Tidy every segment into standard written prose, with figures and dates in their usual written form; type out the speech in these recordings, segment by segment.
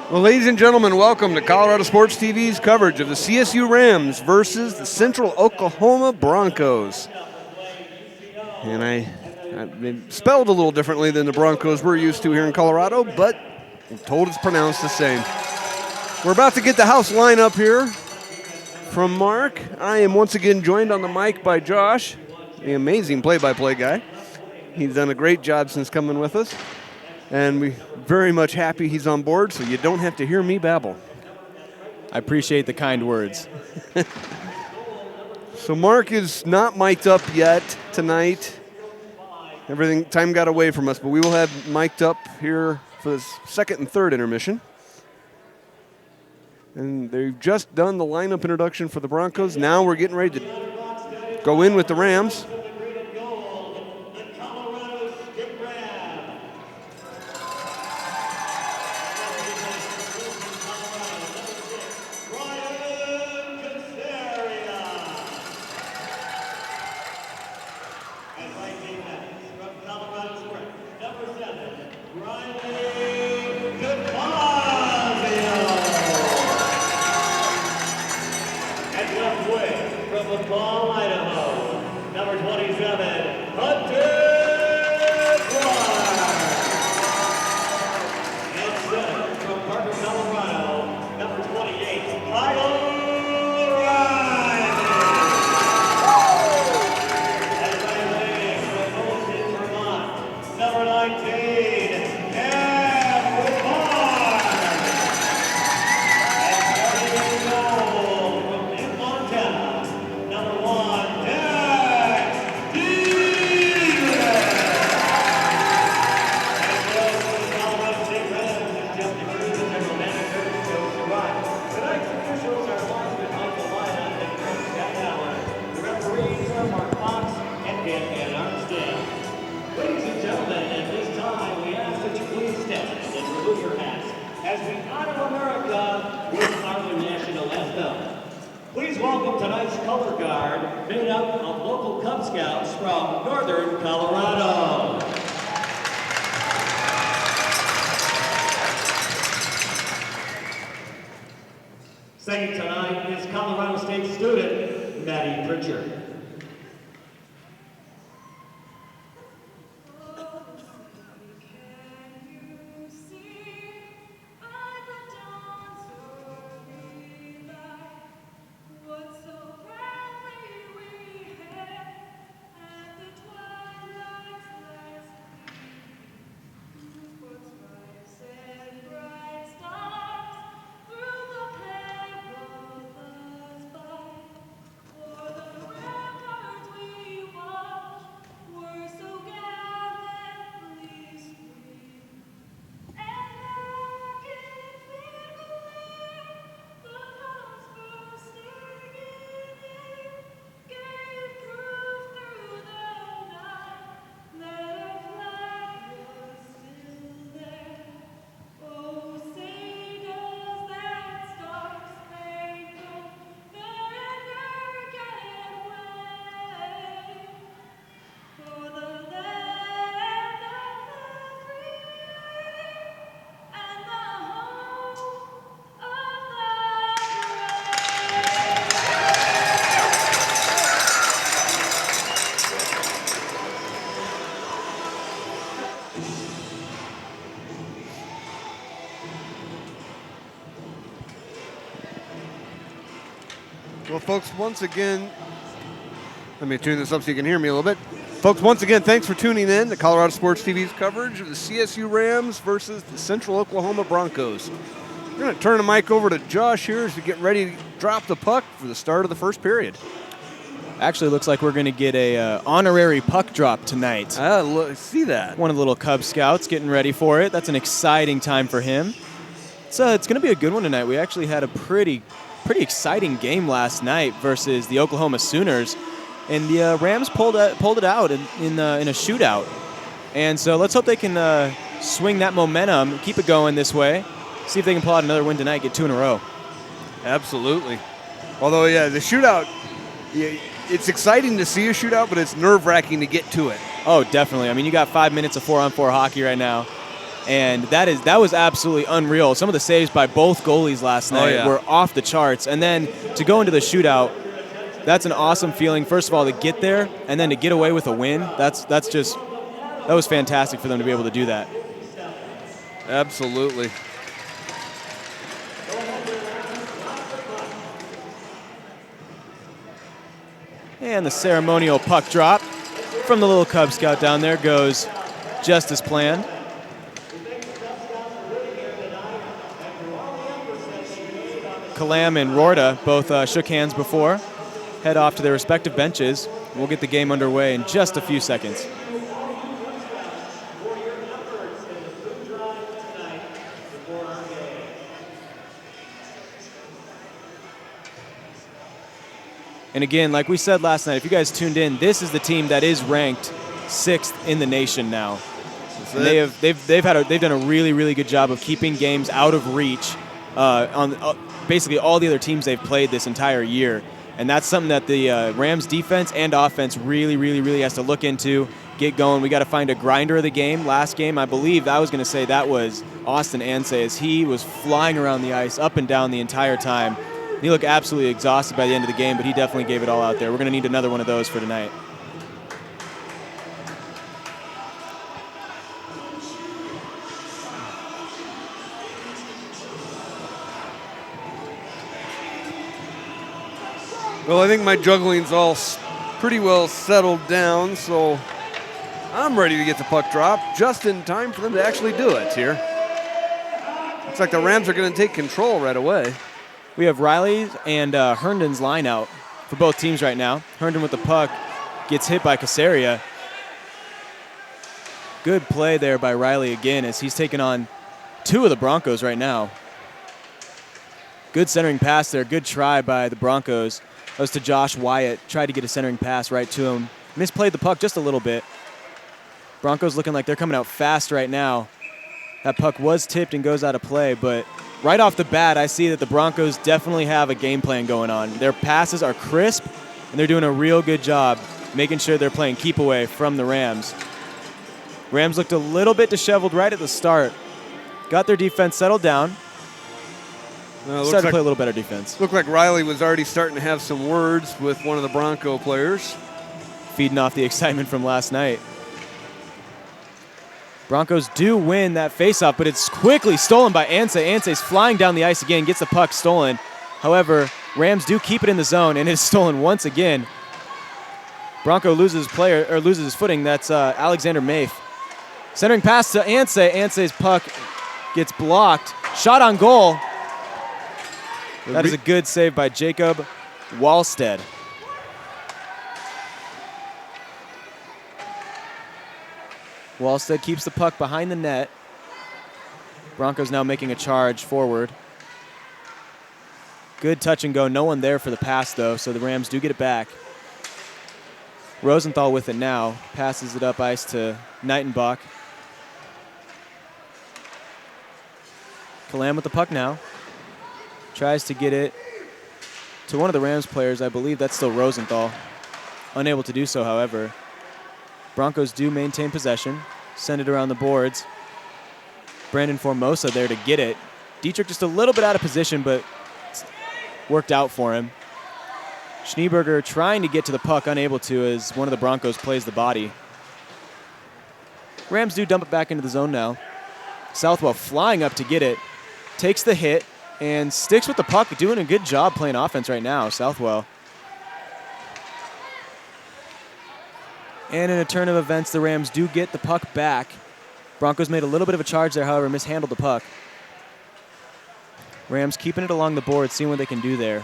Well, ladies and gentlemen, welcome to Colorado Sports TV's coverage of the CSU Rams versus the Central Oklahoma Broncos. And I spelled a little differently than the Broncos we're used to here in Colorado, but I'm told it's pronounced the same. We're about to get the house lineup here from Mark. I am once again joined on the mic by Josh, the amazing play-by-play guy. He's done a great job since coming with us. And we're very much happy he's on board, so you don't have to hear me babble. I appreciate the kind words. So Mark is not mic'd up yet tonight. Time got away from us, but we will have mic'd up here for the second and third intermission. And they've just done the lineup introduction for the Broncos. Now we're getting ready to go in with the Rams. Please welcome tonight's color guard, made up of local Cub Scouts from northern Colorado. Singing tonight is Colorado State student, Maddie Pritchard. Well, folks, once again, let me tune this up so you can hear me a little bit. Folks, once again, thanks for tuning in to Colorado Sports TV's coverage of the CSU Rams versus the Central Oklahoma Broncos. We're going to turn the mic over to Josh here as we get ready to drop the puck for the start of the first period. Actually, looks like we're going to get a honorary puck drop tonight. See that. One of the little Cub Scouts getting ready for it. That's an exciting time for him. It's going to be a good one tonight. We actually had a pretty exciting game last night versus the Oklahoma Sooners, and the Rams pulled it out in a shootout. And so let's hope they can swing that momentum, keep it going this way, see if they can pull out another win tonight, get 2 in a row. Absolutely. Although, yeah, the shootout, it's exciting to see a shootout, but it's nerve-wracking to get to it. Oh, definitely. I mean, you got 5 minutes of 4-on-4 hockey right now. And that was absolutely unreal. Some of the saves by both goalies last night were off the charts. And then to go into the shootout, that's an awesome feeling. First of all, to get there and then to get away with a win, that was fantastic for them to be able to do that. Absolutely. And the ceremonial puck drop from the little Cub Scout down there goes just as planned. Kalam and Rorta both shook hands before. Head off to their respective benches. We'll get the game underway in just a few seconds. And again, like we said last night, if you guys tuned in, this is the team that is ranked 6th in the nation now. And they've done a really, really good job of keeping games out of reach on basically all the other teams they've played this entire year. And that's something that the Rams defense and offense really, really, really has to look into, get going. We got to find a grinder of the game. Last game, I believe I was going to say that was Austin Anse, as he was flying around the ice up and down the entire time. He looked absolutely exhausted by the end of the game, but he definitely gave it all out there. We're going to need another one of those for tonight. Well, I think my juggling's all pretty well settled down, so I'm ready to get the puck drop just in time for them to actually do it here. Looks like the Rams are going to take control right away. We have Riley and Herndon's line out for both teams right now. Herndon with the puck gets hit by Casaria. Good play there by Riley again, as he's taking on 2 of the Broncos right now. Good centering pass there. Good try by the Broncos. That was to Josh Wyatt. Tried to get a centering pass right to him. Misplayed the puck just a little bit. Broncos looking like they're coming out fast right now. That puck was tipped and goes out of play, but right off the bat, I see that the Broncos definitely have a game plan going on. Their passes are crisp, and they're doing a real good job making sure they're playing keep away from the Rams. Rams looked a little bit disheveled right at the start. Got their defense settled down. Started to play a little better defense. Looked like Riley was already starting to have some words with one of the Bronco players. Feeding off the excitement from last night. Broncos do win that faceoff, but it's quickly stolen by Anse. Anse's flying down the ice again, gets the puck stolen. However, Rams do keep it in the zone, and it's stolen once again. Bronco loses his footing. That's Alexander Mafe. Centering pass to Anse. Anse's puck gets blocked. Shot on goal. That is a good save by Jacob Wallstead. Wallstead keeps the puck behind the net. Broncos now making a charge forward. Good touch and go. No one there for the pass, though, so the Rams do get it back. Rosenthal with it now. Passes it up ice to Nightenbach. Kalam with the puck now. Tries to get it to one of the Rams players. I believe that's still Rosenthal. Unable to do so, however. Broncos do maintain possession. Send it around the boards. Brandon Formosa there to get it. Dietrich just a little bit out of position, but worked out for him. Schneeberger trying to get to the puck, unable to, as one of the Broncos plays the body. Rams do dump it back into the zone now. Southwell flying up to get it. Takes the hit and sticks with the puck, doing a good job playing offense right now, Southwell. And in a turn of events, the Rams do get the puck back. Broncos made a little bit of a charge there, however, mishandled the puck. Rams keeping it along the board, seeing what they can do there.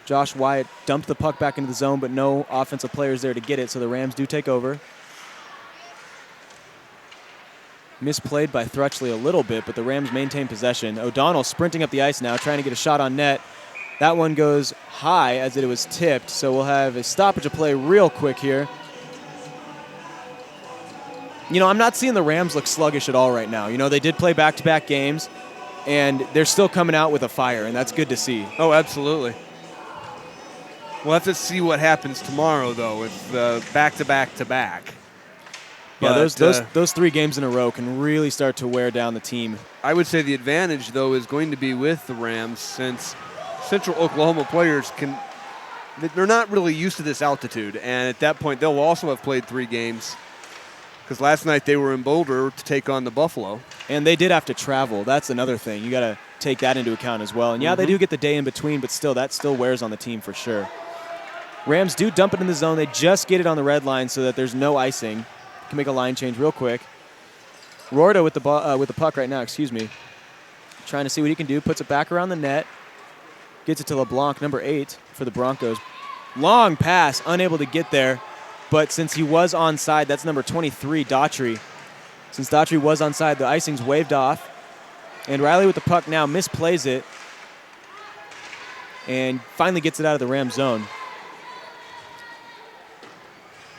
Josh Wyatt dumped the puck back into the zone, but no offensive players there to get it, so the Rams do take over. Misplayed by Thrutchley a little bit, but the Rams maintain possession. O'Donnell sprinting up the ice now, trying to get a shot on net. That one goes high as it was tipped, so we'll have a stoppage of play real quick here. You know, I'm not seeing the Rams look sluggish at all right now. You know, they did play back-to-back games, and they're still coming out with a fire, and that's good to see. Oh, absolutely. We'll have to see what happens tomorrow, though, with back-to-back-to-back. Yeah, But, those 3 games in a row can really start to wear down the team. I would say the advantage, though, is going to be with the Rams, since Central Oklahoma players they're not really used to this altitude. And at that point, they'll also have played 3 games, because last night they were in Boulder to take on the Buffalo. And they did have to travel. That's another thing. You got to take that into account as well. And yeah, they do get the day in between, but still, that still wears on the team for sure. Rams do dump it in the zone. They just get it on the red line so that there's no icing. Can make a line change real quick. Rorda with the puck right now, trying to see what he can do. Puts it back around the net. Gets it to LeBlanc, number 8 for the Broncos. Long pass, unable to get there. But since he was onside, that's number 23, Daughtry. Since Daughtry was onside, the icing's waved off. And Riley with the puck now misplays it. And finally gets it out of the Ram zone.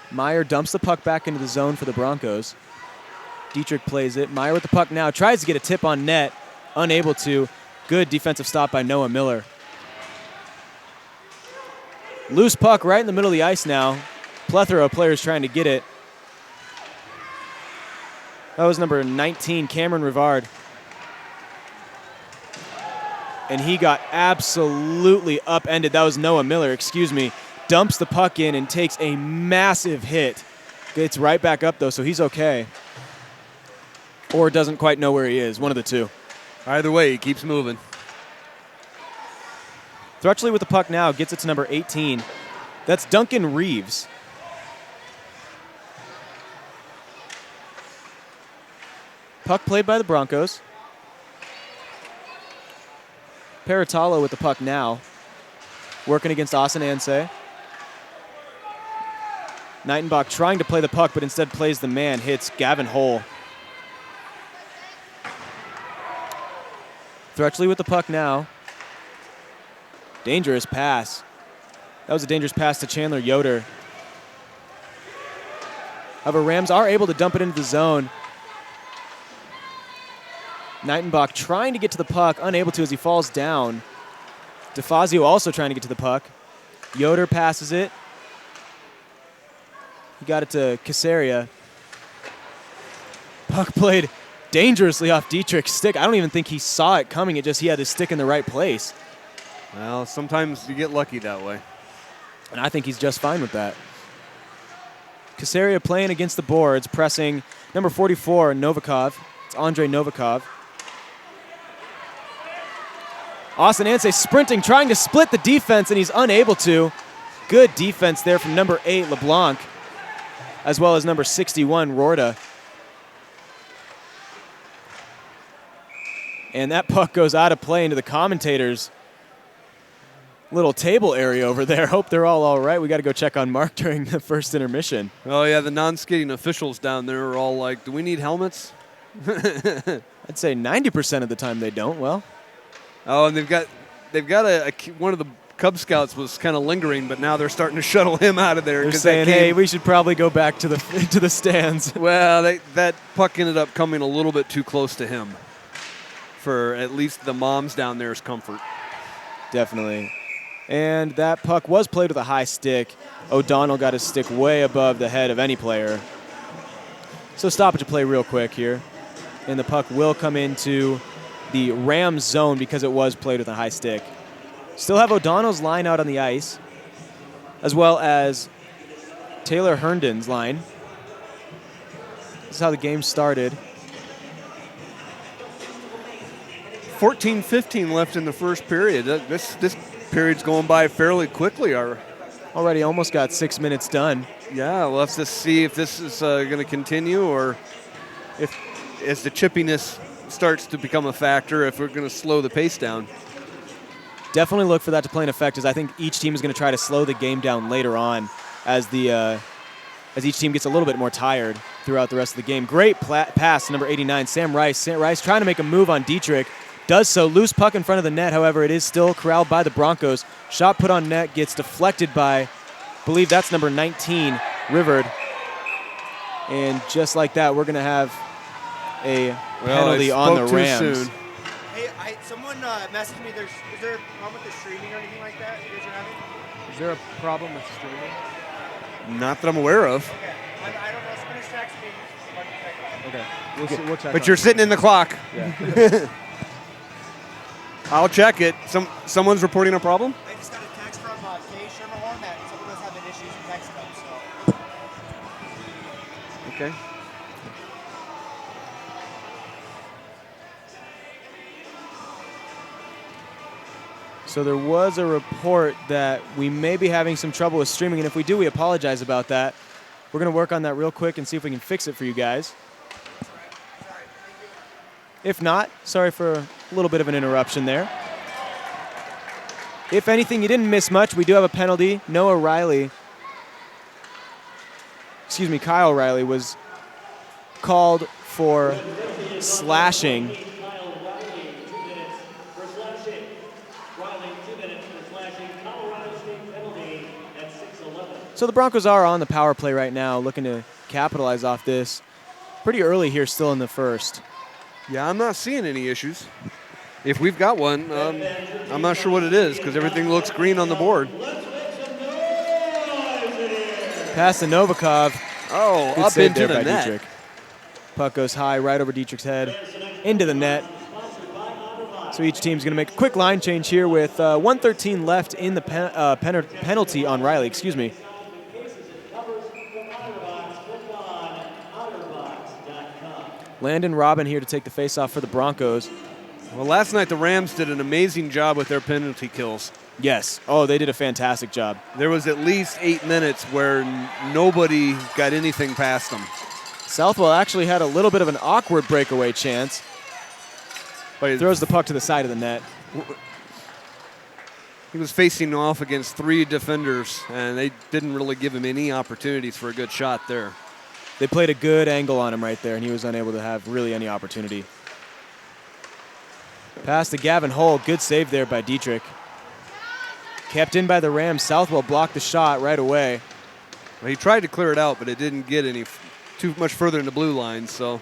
Meyer dumps the puck back into the zone for the Broncos. Dietrich plays it. Meyer with the puck now. Tries to get a tip on net. Unable to. Good defensive stop by Noah Miller. Loose puck right in the middle of the ice now. Plethora of players trying to get it. That was number 19, Cameron Rivard. And he got absolutely upended. That was Noah Miller, dumps the puck in and takes a massive hit. Gets right back up, though, so he's okay. Or doesn't quite know where he is, one of the two. Either way, he keeps moving. Thrutchley with the puck now, gets it to number 18. That's Duncan Reeves. Puck played by the Broncos. Peritalo with the puck now, working against Austin Anseh. Nightenbach trying to play the puck, but instead plays the man, hits Gavin Hull. Thrutchley with the puck now. Dangerous pass. That was a dangerous pass to Chandler Yoder. However, Rams are able to dump it into the zone. Nightenbach trying to get to the puck, unable to as he falls down. DeFazio also trying to get to the puck. Yoder passes it. He got it to Casaria. Puck played dangerously off Dietrich's stick. I don't even think he saw it coming. He had his stick in the right place. Well, sometimes you get lucky that way. And I think he's just fine with that. Casaria playing against the boards, pressing number 44, Novikov. It's Andre Novikov. Austin Anseh sprinting, trying to split the defense, and he's unable to. Good defense there from number 8, LeBlanc, as well as number 61, Rorda. And that puck goes out of play into the commentators' little table area over there. Hope they're all right. We got to go check on Mark during the first intermission. Oh, yeah, the non-skating officials down there are all like, do we need helmets? I'd say 90% of the time they don't. Well. Oh, and they've got one of the Cub Scouts was kind of lingering, but now they're starting to shuttle him out of there. They're saying, hey, we should probably go back to the stands. Well, that puck ended up coming a little bit too close to him for at least the moms down there's comfort. Definitely. And that puck was played with a high stick. O'Donnell got his stick way above the head of any player. So stoppage of play real quick here. And the puck will come into the Rams zone because it was played with a high stick. Still have O'Donnell's line out on the ice, as well as Taylor Herndon's line. This is how the game started. 14:15 left in the first period. This period's going by fairly quickly. Already almost got 6 minutes done. Yeah, we'll have to see if this is going to continue or if, as the chippiness starts to become a factor, if we're going to slow the pace down. Definitely look for that to play an effect, as I think each team is going to try to slow the game down later on as each team gets a little bit more tired throughout the rest of the game. Great pass, number 89, Sam Rice. Sam Rice trying to make a move on Dietrich. Does so. Loose puck in front of the net. However, it is still corralled by the Broncos. Shot put on net gets deflected by, I believe that's number 19, Rivard. And just like that, we're going to have a penalty on the Rams. Soon. Hey, someone messaged me. Is there a problem with the streaming or anything like that you guys are having? Is there a problem with streaming? Not that I'm aware of. Okay. I don't know. Spinach tracks me. Okay. We'll check. But you're sitting in the clock. Yeah. I'll check it. Someone's reporting a problem? I just got a text from Kay Shermerhorn that someone was having issues in Mexico, so. Okay. So there was a report that we may be having some trouble with streaming, and if we do, we apologize about that. We're going to work on that real quick and see if we can fix it for you guys. If not, sorry for a little bit of an interruption there. If anything, you didn't miss much. We do have a penalty. Kyle Riley was called for slashing. So the Broncos are on the power play right now, looking to capitalize off this. Pretty early here still in the first. Yeah, I'm not seeing any issues. If we've got one, I'm not sure what it is because everything looks green on the board. Pass to Novikov. Oh, Good up save into there the by net. Dietrich. Puck goes high right over Dietrich's head, into the net. So each team's going to make a quick line change here with 1:13 left in the penalty on Riley. Excuse me. Landon Robin here to take the faceoff for the Broncos. Well, last night the Rams did an amazing job with their penalty kills. Yes. Oh, they did a fantastic job. There was at least 8 minutes where nobody got anything past them. Southwell actually had a little bit of an awkward breakaway chance. But he throws the puck to the side of the net. He was facing off against 3 defenders, and they didn't really give him any opportunities for a good shot there. They played a good angle on him right there, and he was unable to have really any opportunity. Pass to Gavin Hull. Good save there by Dietrich. Kept in by the Rams. Southwell blocked the shot right away. Well, he tried to clear it out, but it didn't get too much further in the blue line, so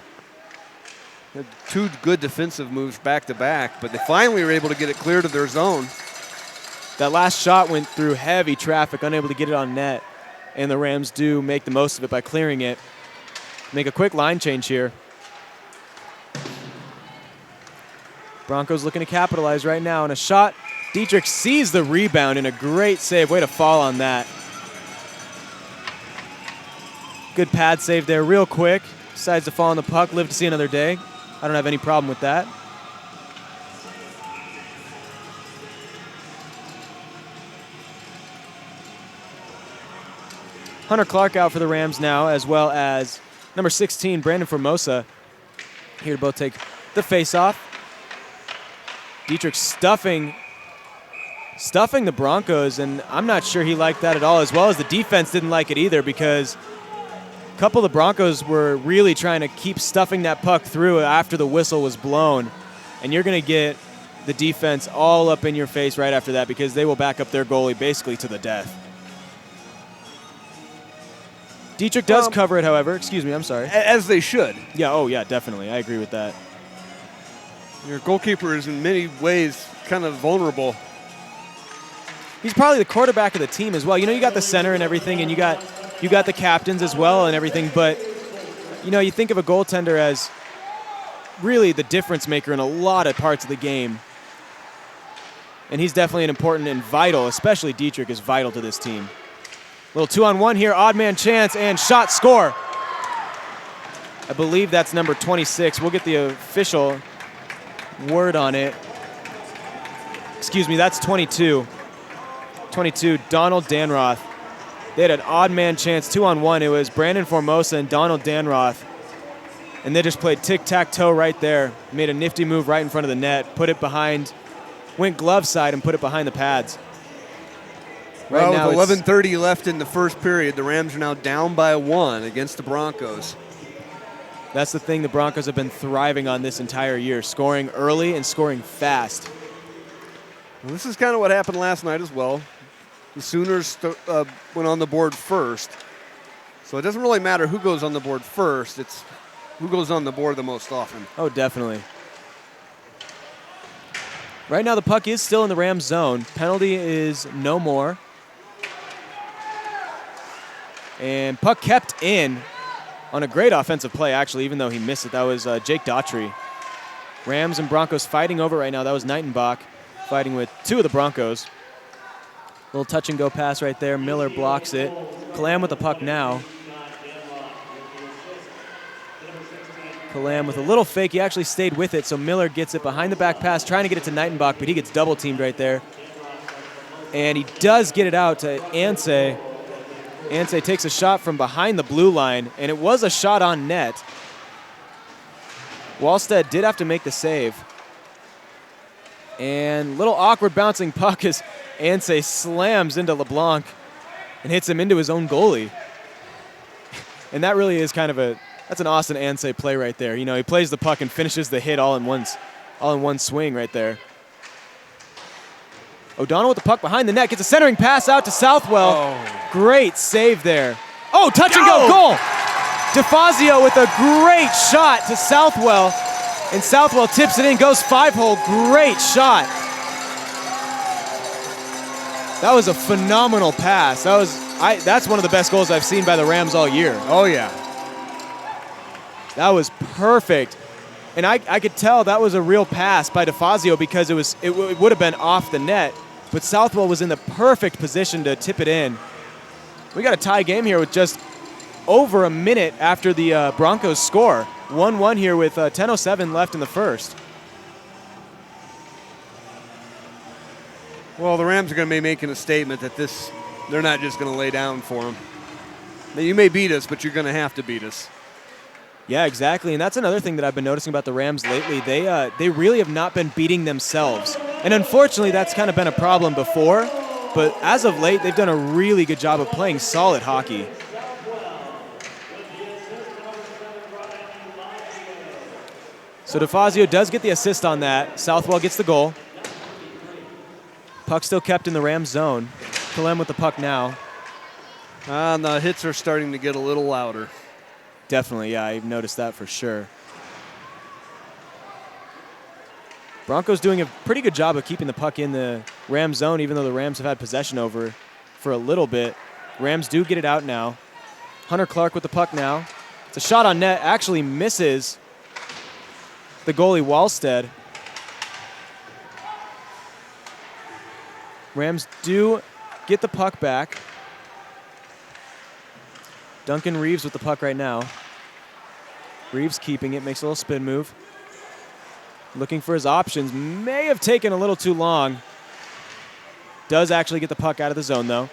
2 good defensive moves back-to-back, but they finally were able to get it clear to their zone. That last shot went through heavy traffic, unable to get it on net, and the Rams do make the most of it by clearing it. Make a quick line change here. Broncos looking to capitalize right now on a shot. Dietrich sees the rebound and a great save. Way to fall on that. Good pad save there real quick. Decides to fall on the puck, live to see another day. I don't have any problem with that. Hunter Clark out for the Rams now, as well as number 16, Brandon Formosa, here to both take the face-off. Dietrich stuffing the Broncos, and I'm not sure he liked that at all, as well as the defense didn't like it either, because a couple of the Broncos were really trying to keep stuffing that puck through after the whistle was blown, and you're going to get the defense all up in your face right after that because they will back up their goalie basically to the death. Dietrich does cover it, however. Excuse me, I'm sorry. As they should. Yeah, oh yeah, definitely. I agree with that. Your goalkeeper is in many ways kind of vulnerable. He's probably the quarterback of the team as well. You know, you got the center and everything, and you got the captains as well and everything, but you know, you think of a goaltender as really the difference maker in a lot of parts of the game. And he's definitely an important and vital, especially Dietrich is vital to this team. Little 2-on-1 here, odd man chance, and shot, score. I believe that's number 26. We'll get the official word on it. Excuse me, that's 22. 22, Donald Danroth. They had an odd man chance, 2-on-1. It was Brandon Formosa and Donald Danroth. And they just played tic-tac-toe right there. Made a nifty move right in front of the net, put it behind, went glove side and put it behind the pads. Right now, with 11:30 left in the first period, the Rams are now down by 1 against the Broncos. That's the thing the Broncos have been thriving on this entire year, scoring early and scoring fast. Well, this is kind of what happened last night as well. The Sooners went on the board first. So it doesn't really matter who goes on the board first. It's who goes on the board the most often. Oh, definitely. Right now the puck is still in the Rams zone. Penalty is no more. And puck kept in. on a great offensive play, actually, even though he missed it. That was Jake Daughtry. Rams and Broncos fighting over right now. That was Knightenbach fighting with two of the Broncos. Little touch and go pass right there. Miller blocks it. Kalam with the puck now. Kalam with a little fake. He actually stayed with it, so Miller gets it behind the back pass, trying to get it to Knightenbach, but he gets double teamed right there. And he does get it out to Anseh. Anseh takes a shot from behind the blue line, and it was a shot on net. Wallstead did have to make the save. And little awkward bouncing puck as Anseh slams into LeBlanc and hits him into his own goalie. And that really is kind of that's an Austin Anseh play right there. You know, he plays the puck and finishes the hit all in one swing right there. O'Donnell with the puck behind the net, gets a centering pass out to Southwell. Oh. Great save there. Oh, touch and go, goal! DeFazio with a great shot to Southwell, and Southwell tips it in, goes 5-hole, great shot. That was a phenomenal pass. That's one of the best goals I've seen by the Rams all year. Oh, yeah. That was perfect. And I could tell that was a real pass by DeFazio because it would have been off the net, but Southwell was in the perfect position to tip it in. We got a tie game here with just over a minute after the Broncos score. 1-1 here with 10:07 left in the first. Well, the Rams are going to be making a statement that they're not just going to lay down for them. Now, you may beat us, but you're going to have to beat us. Yeah, exactly, and that's another thing that I've been noticing about the Rams lately. They really have not been beating themselves, and unfortunately, that's kind of been a problem before. But as of late, they've done a really good job of playing solid hockey. So DeFazio does get the assist on that. Southwell gets the goal. Puck still kept in the Rams zone. Kalem with the puck now. And the hits are starting to get a little louder. Definitely, yeah, I've noticed that for sure. Broncos doing a pretty good job of keeping the puck in the Rams zone, even though the Rams have had possession over for a little bit. Rams do get it out now. Hunter Clark with the puck now. It's a shot on net, actually misses the goalie Wallstead. Rams do get the puck back. Duncan Reeves with the puck right now. Reeves keeping it, makes a little spin move. Looking for his options, may have taken a little too long. Does actually get the puck out of the zone though.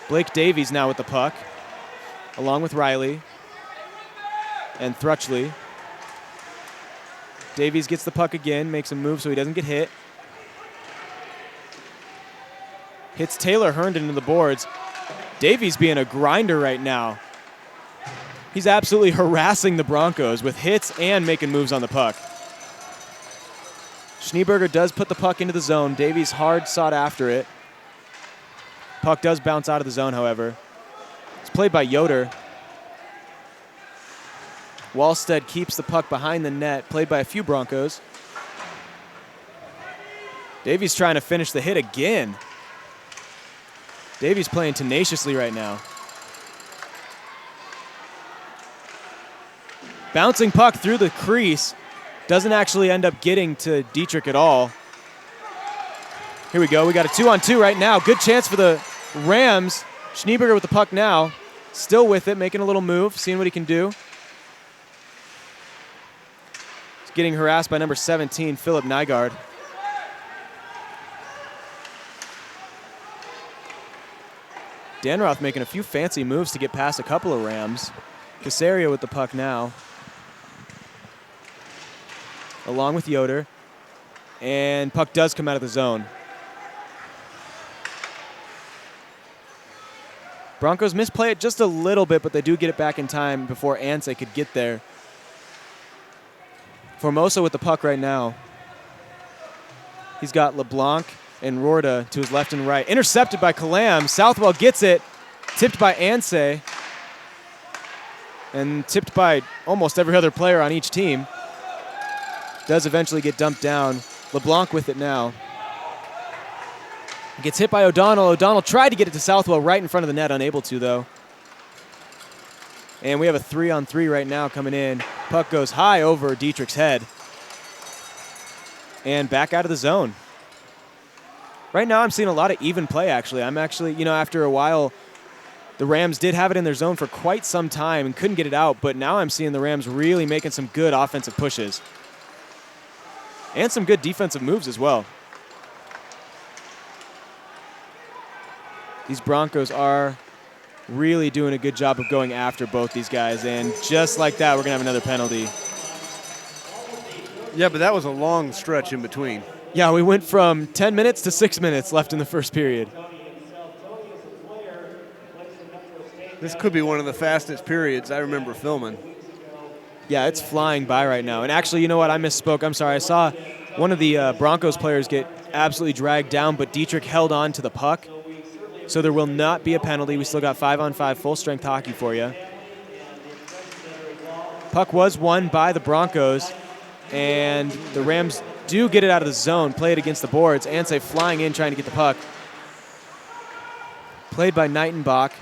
Blake Davies now with the puck, along with Riley and Thrutchley. Davies gets the puck again, makes a move so he doesn't get hit. Hits Taylor Herndon into the boards. Davies being a grinder right now. He's absolutely harassing the Broncos with hits and making moves on the puck. Schneeberger does put the puck into the zone. Davies hard sought after it. Puck does bounce out of the zone, however. It's played by Yoder. Wallstead keeps the puck behind the net, played by a few Broncos. Davies trying to finish the hit again. Davies playing tenaciously right now. Bouncing puck through the crease. Doesn't actually end up getting to Dietrich at all. Here we go. We got a 2-on-2 right now. Good chance for the Rams. Schneeberger with the puck now. Still with it, making a little move, seeing what he can do. He's getting harassed by number 17, Philip Nygaard. Danroth making a few fancy moves to get past a couple of Rams. Casario with the puck now, along with Yoder. And puck does come out of the zone. Broncos misplay it just a little bit, but they do get it back in time before Anseh could get there. Formosa with the puck right now. He's got LeBlanc and Rorda to his left and right. Intercepted by Kalam. Southwell gets it. Tipped by Anseh. And tipped by almost every other player on each team. Does eventually get dumped down. LeBlanc with it now. Gets hit by O'Donnell. O'Donnell tried to get it to Southwell right in front of the net, unable to though. And we have a 3-on-3 right now coming in. Puck goes high over Dietrich's head. And back out of the zone. Right now I'm seeing a lot of even play, actually. I'm actually, after a while, the Rams did have it in their zone for quite some time and couldn't get it out, but now I'm seeing the Rams really making some good offensive pushes. And some good defensive moves as well. These Broncos are really doing a good job of going after both these guys, and just like that, we're going to have another penalty. Yeah, but that was a long stretch in between. Yeah, we went from 10 minutes to 6 minutes left in the first period. This could be one of the fastest periods I remember filming. Yeah, it's flying by right now. And actually, you know what? I misspoke. I'm sorry. I saw one of the Broncos players get absolutely dragged down, but Dietrich held on to the puck. So there will not be a penalty. We still got 5-on-5 full-strength hockey for you. Puck was won by the Broncos, and the Rams do get it out of the zone, play it against the boards. Ansay flying in, trying to get the puck. Played by Knightenbach.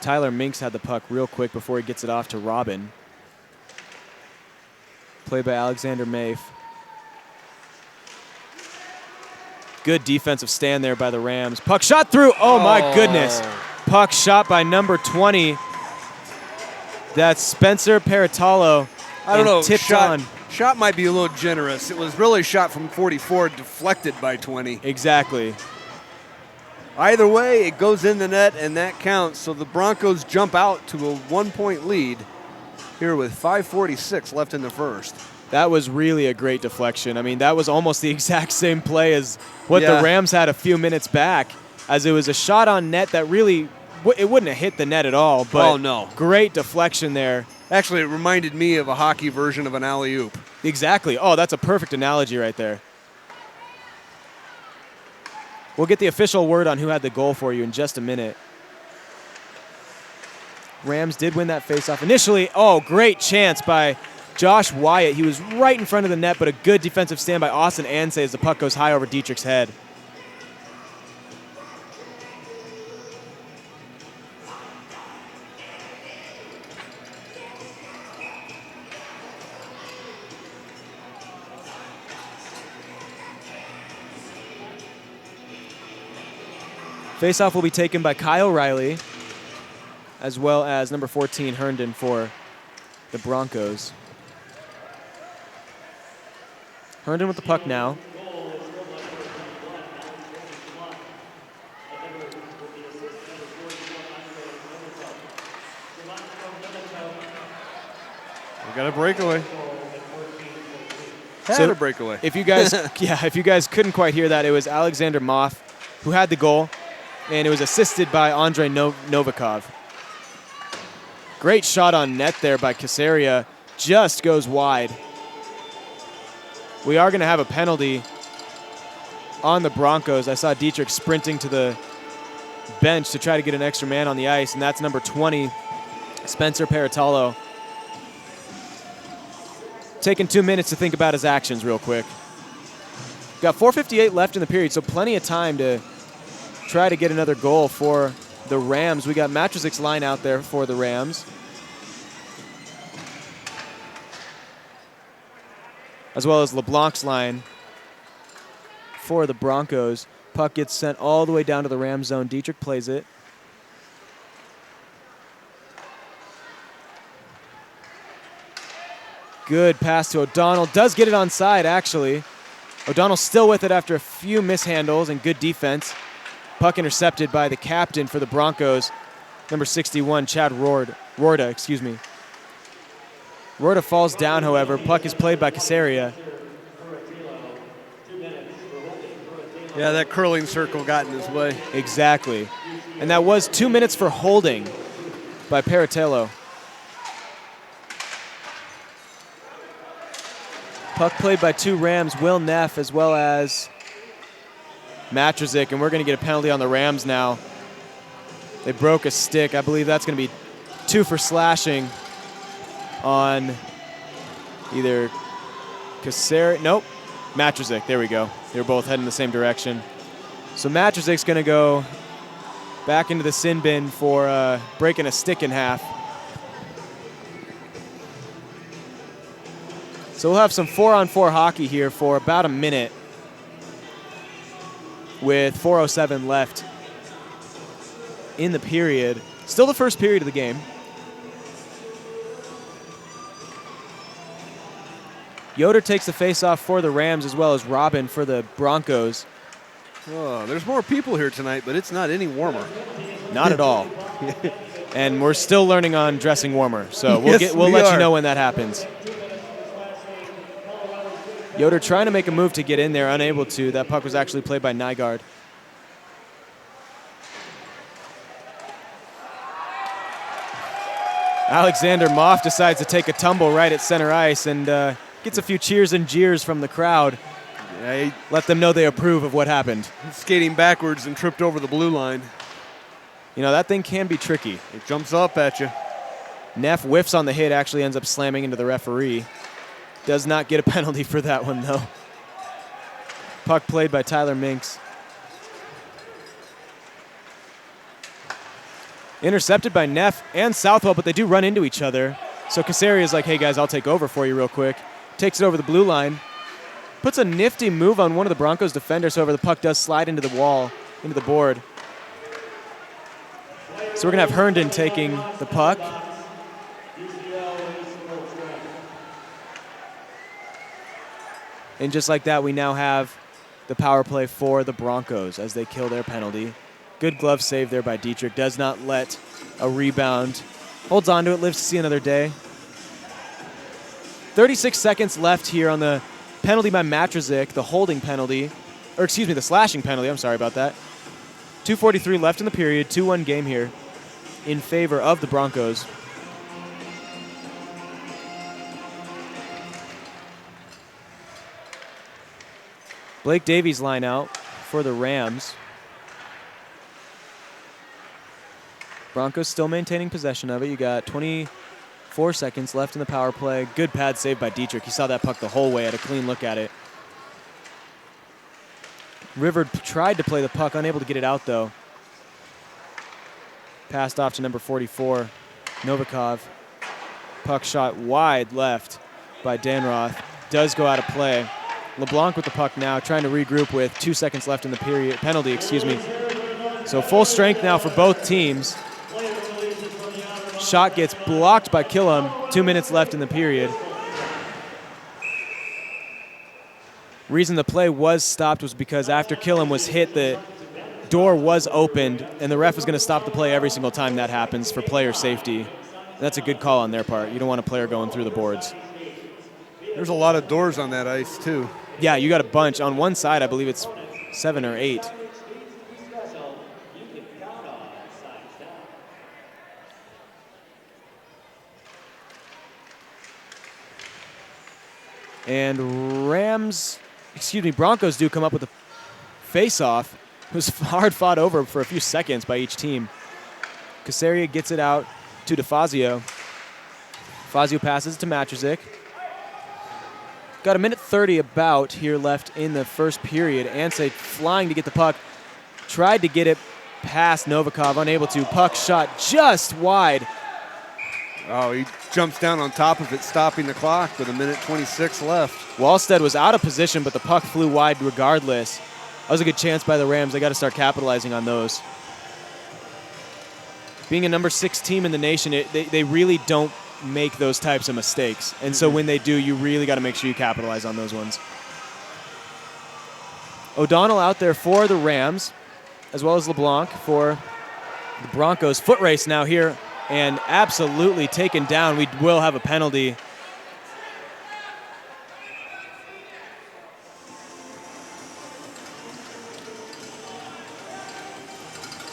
Tyler Minks had the puck real quick before he gets it off to Robin. Played by Alexander Mafe. Good defensive stand there by the Rams. Puck shot through. Oh, my goodness. Puck shot by number 20. That's Spencer Paratalo. I don't know. Tipped on. Shot might be a little generous. It was really shot from 44, deflected by 20. Exactly. Either way, it goes in the net, and that counts. So the Broncos jump out to a 1-point lead here with 5:46 left in the first. That was really a great deflection. I mean, that was almost the exact same play as what the Rams had a few minutes back, as it was a shot on net that really, it wouldn't have hit the net at all. But great deflection there. Actually, it reminded me of a hockey version of an alley-oop. Exactly. Oh, that's a perfect analogy right there. We'll get the official word on who had the goal for you in just a minute. Rams did win that faceoff initially. Oh, great chance by Josh Wyatt. He was right in front of the net, but a good defensive stand by Austin Ansay as the puck goes high over Dietrich's head. Faceoff will be taken by Kyle Riley, as well as number 14, Herndon, for the Broncos. Herndon with the puck now. We got a breakaway. Had a breakaway. If you guys, if you guys couldn't quite hear that, it was Alexander Moff who had the goal, and it was assisted by Andrei Novikov. Great shot on net there by Casaria. Just goes wide. We are going to have a penalty on the Broncos. I saw Dietrich sprinting to the bench to try to get an extra man on the ice, and that's number 20, Spencer Paratalo. Taking 2 minutes to think about his actions real quick. Got 4:58 left in the period, so plenty of time to try to get another goal for the Rams. We got Matrozic's line out there for the Rams, as well as LeBlanc's line for the Broncos. Puck gets sent all the way down to the Rams zone. Dietrich plays it. Good pass to O'Donnell. Does get it onside, actually. O'Donnell still with it after a few mishandles and good defense. Puck intercepted by the captain for the Broncos, number 61, Chad Rorda. Rorda falls down, however. Puck is played by Casaria. Yeah, that curling circle got in his way. Exactly. And that was 2 minutes for holding by Paratello. Puck played by two Rams, Will Neff as well as Matrozic, and we're going to get a penalty on the Rams now. They broke a stick. I believe that's going to be 2 for slashing on either Casaria. Nope, Matrozic. There we go. They were both heading the same direction. So Matrazik's going to go back into the sin bin for breaking a stick in half. So we'll have some 4-on-4 hockey here for about a minute with 4:07 left in the period. Still the first period of the game. Yoder takes the faceoff for the Rams as well as Robin for the Broncos. Oh, there's more people here tonight, but it's not any warmer. Not at all. And we're still learning on dressing warmer, so we'll Yes, let we you are. know when that happens. Yoder trying to make a move to get in there, unable to. That puck was actually played by Nygaard. Alexander Moff decides to take a tumble right at center ice and gets a few cheers and jeers from the crowd. Yeah, he Let them know they approve of what happened. skating backwards and tripped over the blue line. You know, that thing can be tricky. It jumps up at you. Neff whiffs on the hit, actually ends up slamming into the referee. Does not get a penalty for that one, though. Puck played by Tyler Minks. Intercepted by Neff and Southwell, but they do run into each other. So Casaria is like, hey, guys, I'll take over for you real quick. Takes it over the blue line. Puts a nifty move on one of the Broncos defenders, however, the puck does slide into the wall, into the board. So we're going to have Herndon taking the puck. And just like that, we now have the power play for the Broncos as they kill their penalty. Good glove save there by Dietrich. Does not let a rebound. Holds on to it, lives to see another day. 36 seconds left here on the penalty by Matrazik, the holding penalty. Or excuse me, the slashing penalty. I'm sorry about that. 2:43 left in the period. 2-1 game here in favor of the Broncos. Blake Davies line out for the Rams. Broncos still maintaining possession of it. You got 24 seconds left in the power play. Good pad save by Dietrich. He saw that puck the whole way, had a clean look at it. River tried to play the puck, unable to get it out though. Passed off to number 44, Novikov. Puck shot wide left by Danroth. Does go out of play. LeBlanc with the puck now, trying to regroup with 2 seconds left in the period. Penalty, excuse me. So full strength now for both teams. Shot gets blocked by Killam. 2 minutes left in the period. Reason the play was stopped was because after Killam was hit, the door was opened, and the ref is going to stop the play every single time that happens for player safety. And that's a good call on their part. You don't want a player going through the boards. There's a lot of doors on that ice, too. Yeah, you got a bunch. On one side, I believe it's 7 or 8. And Broncos do come up with a face-off. It was hard fought over for a few seconds by each team. Casaria gets it out to DeFazio. Fazio passes to Matrazik. Got a minute 30 about here left in the first period. Ansay flying to get the puck. Tried to get it past Novikov, unable to. Puck shot just wide. Oh, he jumps down on top of it, stopping the clock with a minute 26 left. Wallstead was out of position, but the puck flew wide regardless. That was a good chance by the Rams. They got to start capitalizing on those. Being a number 6 team in the nation, they really don't make those types of mistakes. And so when they do, you really got to make sure you capitalize on those ones. O'Donnell out there for the Rams, as well as LeBlanc for the Broncos. Foot race now here, and absolutely taken down. We will have a penalty.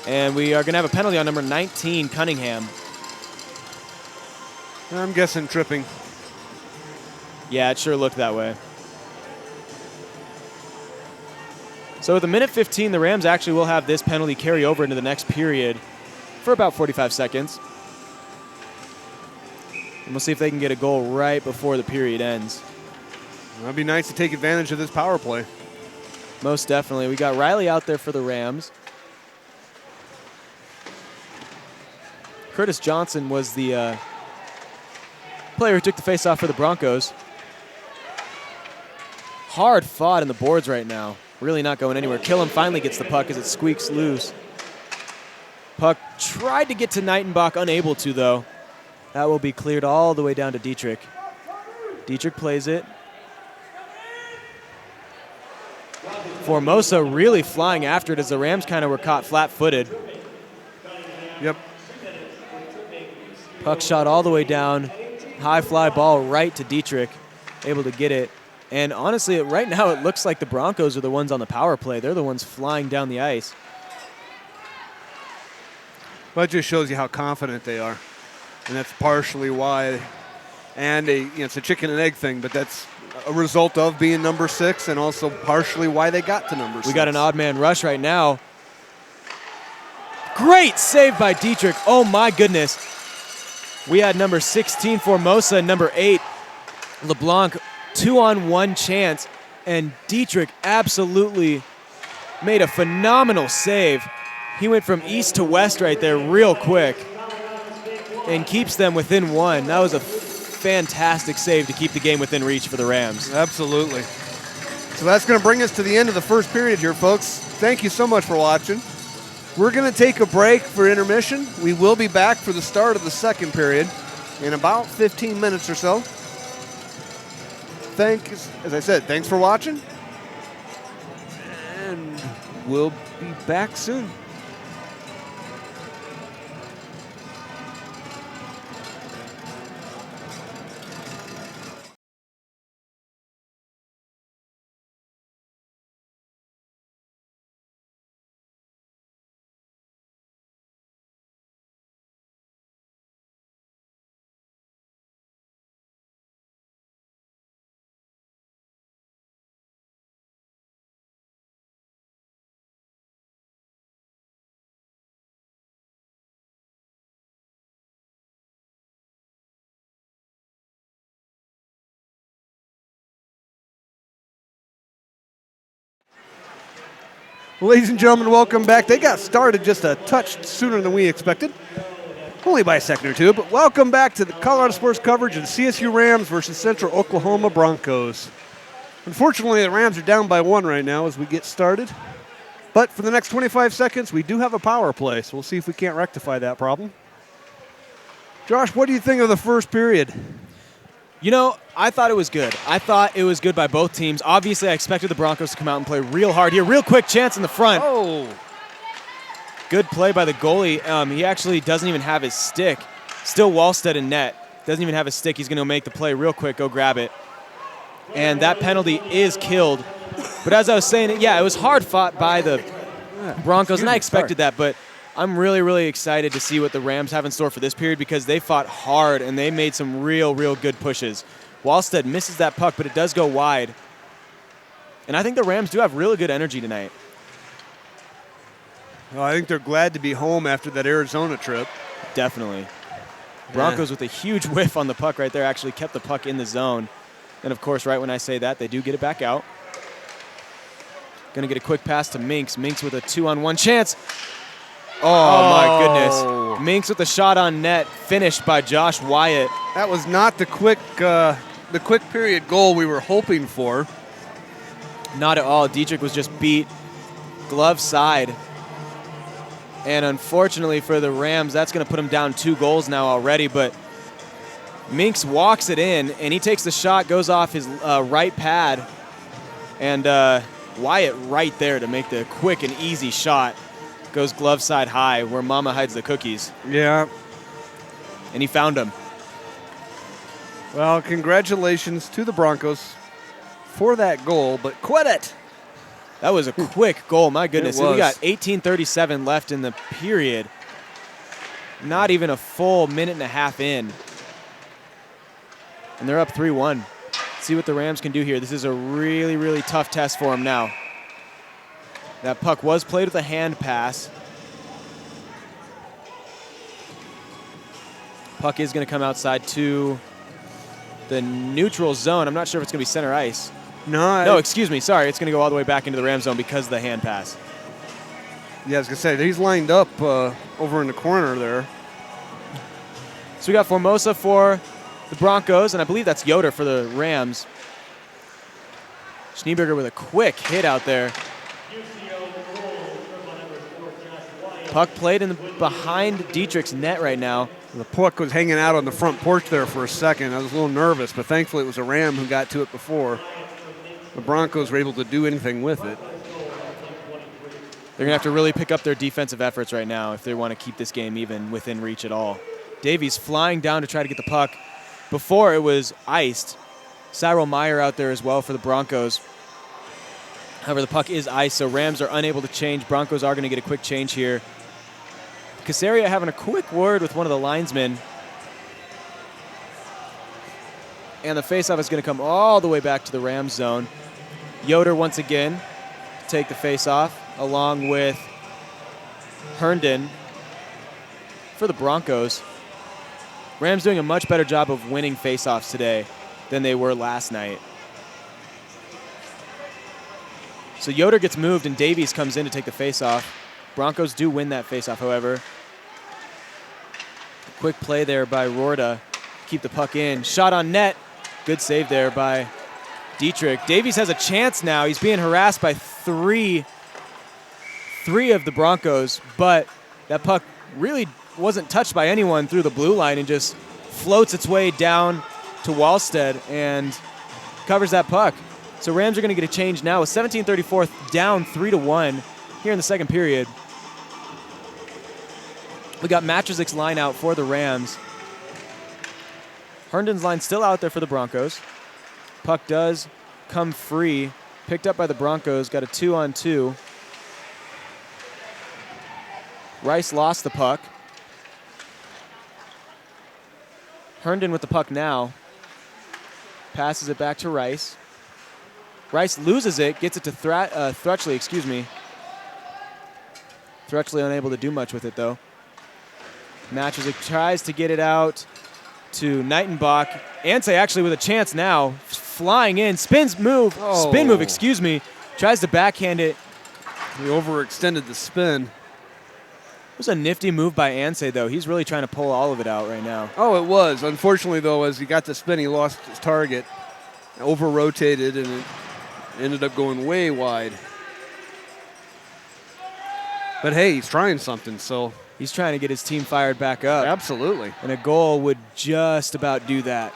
And we are going to have a penalty on number 19, Cunningham. I'm guessing tripping. Yeah, it sure looked that way. So with a minute 15, the Rams actually will have this penalty carry over into the next period for about 45 seconds. And we'll see if they can get a goal right before the period ends. That'd be nice to take advantage of this power play. Most definitely. We got Riley out there for the Rams. Curtis Johnson was the player who took the face-off for the Broncos. Hard fought in the boards right now. Really not going anywhere. Killam finally gets the puck as it squeaks loose. Puck tried to get to Knightenbach, unable to though. That will be cleared all the way down to Dietrich. Dietrich plays it. Formosa really flying after it as the Rams kind of were caught flat-footed. Yep. Puck shot all the way down. High fly ball right to Dietrich. Able to get it. And honestly, right now it looks like the Broncos are the ones on the power play. They're the ones flying down the ice. Well, it just shows you how confident they are. And that's partially why. And it's a chicken and egg thing, but that's a result of being number 6 and also partially why they got to number 6. We got an odd man rush right now. Great save by Dietrich. Oh my goodness. We had number 16 Formosa and number 8 LeBlanc 2-on-1 chance, and Dietrich absolutely made a phenomenal save. He went from east to west right there real quick and keeps them within 1. That was a fantastic save to keep the game within reach for the Rams. Absolutely. So that's going to bring us to the end of the first period here, folks. Thank you so much for watching. We're going to take a break for intermission. We will be back for the start of the second period in about 15 minutes or so. As I said, thanks for watching. And we'll be back soon. Ladies and gentlemen, welcome back. They got started just a touch sooner than we expected, only by a second or two, but welcome back to the Colorado Sports coverage of the CSU Rams versus Central Oklahoma Broncos. Unfortunately, the Rams are down by 1 right now as we get started, but for the next 25 seconds, we do have a power play, so we'll see if we can't rectify that problem. Josh, what do you think of the first period? You know, I thought it was good. I thought it was good by both teams. Obviously, I expected the Broncos to come out and play real hard here. Real quick chance in the front. Oh. Good play by the goalie. He actually doesn't even have his stick. Still Wallstead in net. Doesn't even have his stick. He's going to make the play real quick. Go grab it. And that penalty is killed. But as I was saying, yeah, it was hard fought by the Broncos, and I expected that. But I'm really, really excited to see what the Rams have in store for this period because they fought hard and they made some real, real good pushes. Wallstead misses that puck, but it does go wide. And I think the Rams do have really good energy tonight. Well, I think they're glad to be home after that Arizona trip. Definitely. Broncos with a huge whiff on the puck right there actually kept the puck in the zone. And, of course, right when I say that, they do get it back out. Going to get a quick pass to Minks. Minks with a 2-on-1 chance. Oh, my goodness. Minks with a shot on net, finished by Josh Wyatt. That was not the quick period goal we were hoping for. Not at all. Dietrich was just beat glove side. And unfortunately for the Rams, that's going to put him down 2 goals now already. But Minks walks it in, and he takes the shot, goes off his right pad. And Wyatt right there to make the quick and easy shot. Goes glove side high where Mama hides the cookies. Yeah. And he found him. Well, congratulations to the Broncos for that goal, but quit it. That was a quick goal. My goodness. It was. We got 18:37 left in the period. Not even a full minute and a half in. And they're up 3-1. See what the Rams can do here. This is a really, really tough test for them now. That puck was played with a hand pass. Puck is going to come outside to the neutral zone. I'm not sure if it's going to be center ice. No, excuse me. Sorry, it's going to go all the way back into the Ram zone because of the hand pass. Yeah, I was going to say, he's lined up over in the corner there. So we got Formosa for the Broncos, and I believe that's Yoder for the Rams. Schneeberger with a quick hit out there. Puck played behind Dietrich's net right now. The puck was hanging out on the front porch there for a second. I was a little nervous, but thankfully it was a Ram who got to it before the Broncos were able to do anything with it. They're going to have to really pick up their defensive efforts right now if they want to keep this game even within reach at all. Davies flying down to try to get the puck. Before it was iced. Cyril Meyer out there as well for the Broncos. However, the puck is iced, so Rams are unable to change. Broncos are going to get a quick change here. Casaria having a quick word with one of the linesmen. And the faceoff is going to come all the way back to the Rams zone. Yoder once again to take the faceoff, along with Herndon for the Broncos. Rams doing a much better job of winning faceoffs today than they were last night. So Yoder gets moved and Davies comes in to take the faceoff. Broncos do win that faceoff, however. Quick play there by Rorda. Keep the puck in. Shot on net. Good save there by Dietrich. Davies has a chance now. He's being harassed by three of the Broncos, but that puck really wasn't touched by anyone through the blue line and just floats its way down to Wallstead and covers that puck. So Rams are going to get a change now with 17:34 down 3-1 here in the second period. We got Matrazik's line out for the Rams. Herndon's line still out there for the Broncos. Puck does come free. Picked up by the Broncos. Got a 2-on-2. Rice lost the puck. Herndon with the puck now. Passes it back to Rice. Rice loses it, gets it to Thrutchley, Thrutchley unable to do much with it, though. Matrazik tries to get it out to Nightenbach. Ansay actually with a chance now. Flying in, spin move, Tries to backhand it. He overextended the spin. It was a nifty move by Ansay, though. He's really trying to pull all of it out right now. Oh, it was. Unfortunately, though, as he got the spin, he lost his target. Over-rotated, and it ended up going way wide. But, hey, he's trying something, so. He's trying to get his team fired back up. Absolutely. And a goal would just about do that.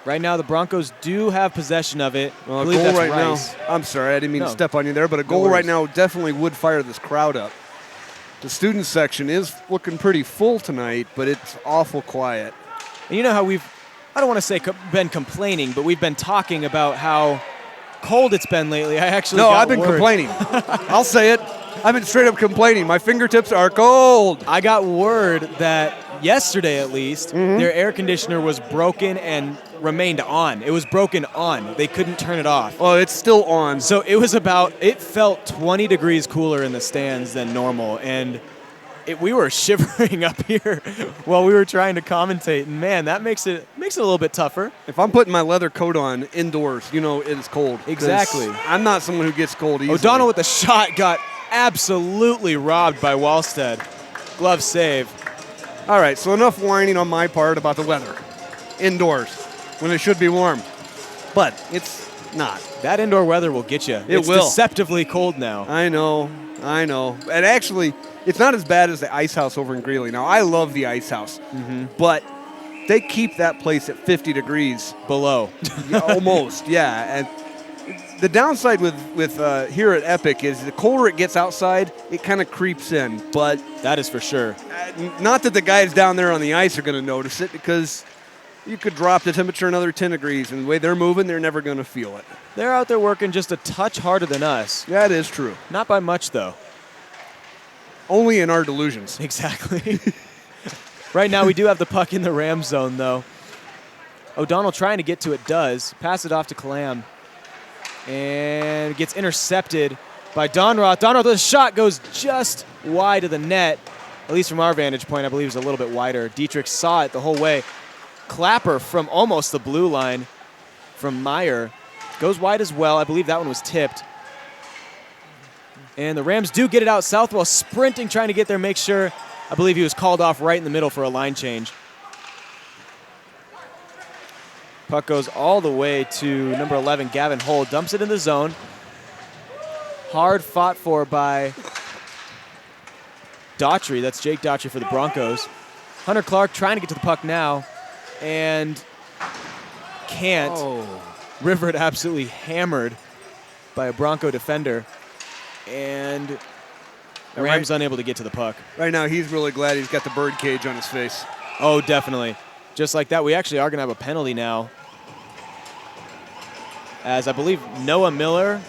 Right now, the Broncos do have possession of it. Well, I believe goal that's right Rice. now. I'm sorry, I didn't mean to step on you there, but a goal right now definitely would fire this crowd up. The student section is looking pretty full tonight, but it's awful quiet. And you know how I don't want to say been complaining, but we've been talking about how cold it's been lately. I've been complaining. I'll say it. I've been straight up complaining. My fingertips are cold. I got word that yesterday, at least, their air conditioner was broken and remained on. It was broken on. They couldn't turn it off. Well, it's still on. So it felt 20 degrees cooler in the stands than normal. And we were shivering up here while we were trying to commentate. And, man, that makes it a little bit tougher. If I'm putting my leather coat on indoors, it is cold. Exactly. I'm not someone who gets cold easily. O'Donnell with the shot got absolutely robbed by Wallstead. Glove save. All right, so enough whining on my part about the weather. Indoors, when it should be warm. But it's not. That indoor weather will get you. It's deceptively cold now. I know. And actually, it's not as bad as the Ice House over in Greeley. Now, I love the Ice House, but they keep that place at 50 degrees. Below. Almost, yeah. And the downside with here at Epic is the colder it gets outside, it kind of creeps in. But that is for sure. Not that the guys down there on the ice are going to notice it, because you could drop the temperature another 10 degrees, and the way they're moving, they're never going to feel it. They're out there working just a touch harder than us. That is true. Not by much, though. Only in our delusions. Exactly. Right now, we do have the puck in the Ram zone, though. O'Donnell trying to get to it does. Pass it off to Kalam. And gets intercepted by Donroth. Donroth with a shot goes just wide of the net. At least from our vantage point, I believe it's a little bit wider. Dietrich saw it the whole way. Clapper from almost the blue line from Meyer. Goes wide as well. I believe that one was tipped. And the Rams do get it out. Southwell sprinting, trying to get there, make sure. I believe he was called off right in the middle for a line change. Puck goes all the way to number 11, Gavin Hull. Dumps it in the zone. Hard fought for by Daughtry. That's Jake Daughtry for the Broncos. Hunter Clark trying to get to the puck now and can't. Oh. Rivered absolutely hammered by a Bronco defender. And Rams unable to get to the puck. Right now, he's really glad he's got the bird cage on his face. Oh, definitely. Just like that, we actually are going to have a penalty now. As I believe Noah Miller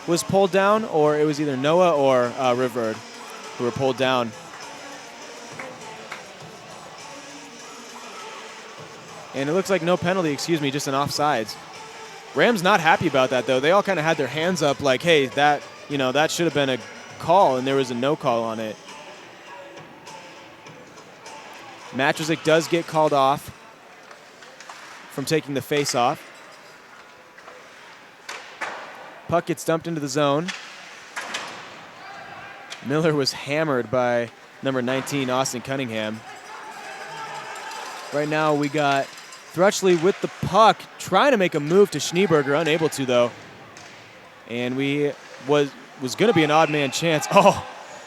was pulled down, or it was either Noah or Riverd who were pulled down. And it looks like no penalty, just an offsides. Rams not happy about that, though. They all kind of had their hands up like, hey, that should have been a call, and there was a no call on it. Matrzik does get called off from taking the face off. Puck gets dumped into the zone. Miller was hammered by number 19, Austin Cunningham. Right now we got Thrutchley with the puck, trying to make a move to Schneeberger, unable to though. And was going to be an odd man chance. Oh,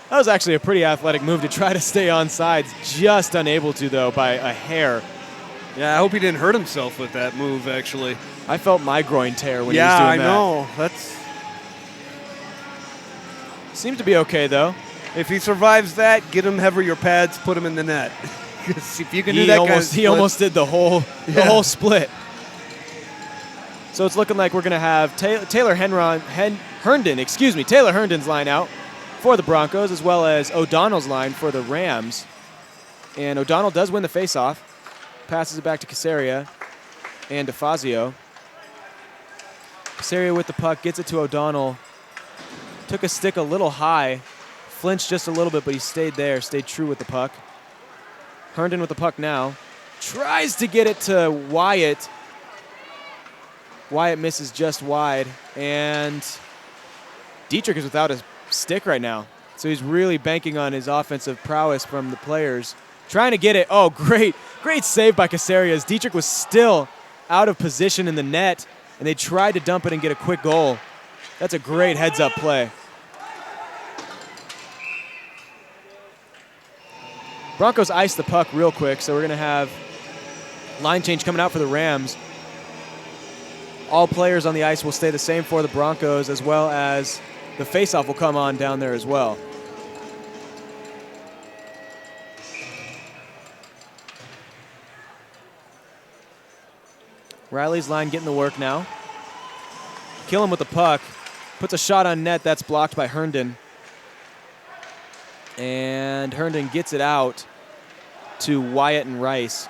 that was actually a pretty athletic move to try to stay on sides. Just unable to though by a hair. Yeah, I hope he didn't hurt himself with that move, actually. I felt my groin tear when he was Yeah, doing I that. know. That's. Seems to be okay though. If he survives that, get him heavier pads, put him in the net. If you can do that kind of He almost did the whole split. So it's looking like we're going to have Taylor Herndon's line out for the Broncos, as well as O'Donnell's line for the Rams. And O'Donnell does win the faceoff. Passes it back to Casaria and DeFazio. Casaria with the puck, gets it to O'Donnell. Took a stick a little high, flinched just a little bit, but he stayed there, stayed true with the puck. Herndon with the puck now. Tries to get it to Wyatt. Wyatt misses just wide. And Dietrich is without a stick right now. So he's really banking on his offensive prowess from the players. Trying to get it. Oh, great save by Casaria, as Dietrich was still out of position in the net, and they tried to dump it and get a quick goal. That's a great heads-up play. Broncos ice the puck real quick, so we're going to have line change coming out for the Rams. All players on the ice will stay the same for the Broncos, as well as the faceoff will come on down there as well. Riley's line getting the work now. Kill him with the puck. Puts a shot on net. That's blocked by Herndon. And Herndon gets it out to Wyatt and Rice.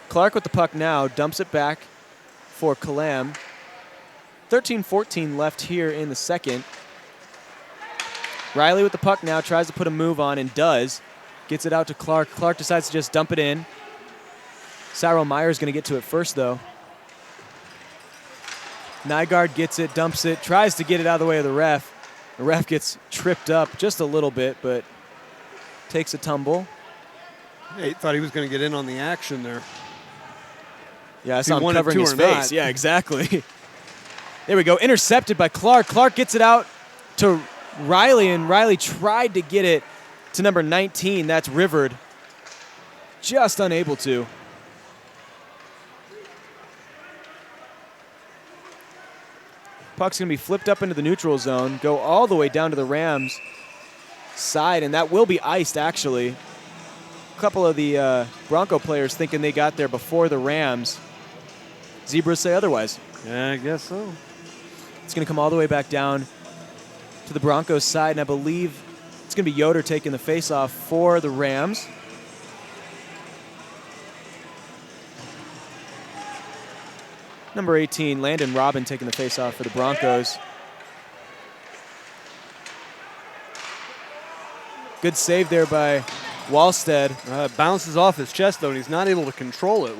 Clark with the puck now. Dumps it back for Kalam. 13-14 left here in the second. Riley with the puck now. Tries to put a move on and does. Gets it out to Clark. Clark decides to just dump it in. Cyril Meyer's going to get to it first, though. Nygaard gets it, dumps it, tries to get it out of the way of the ref. The ref gets tripped up just a little bit, but takes a tumble. Yeah, he thought he was going to get in on the action there. Yeah, I saw him covering his face. Yeah, exactly. There we go. Intercepted by Clark. Clark gets it out to Riley, and Riley tried to get it to number 19. That's Riverd. Just unable to. Puck's going to be flipped up into the neutral zone, go all the way down to the Rams' side, and that will be iced, actually. A couple of the Bronco players thinking they got there before the Rams. Zebras say otherwise. Yeah, I guess so. It's going to come all the way back down to the Broncos' side, and I believe it's going to be Yoder taking the faceoff for the Rams. Number 18, Landon Robin taking the faceoff for the Broncos. Good save there by Wallstead. Bounces off his chest, though, and he's not able to control it.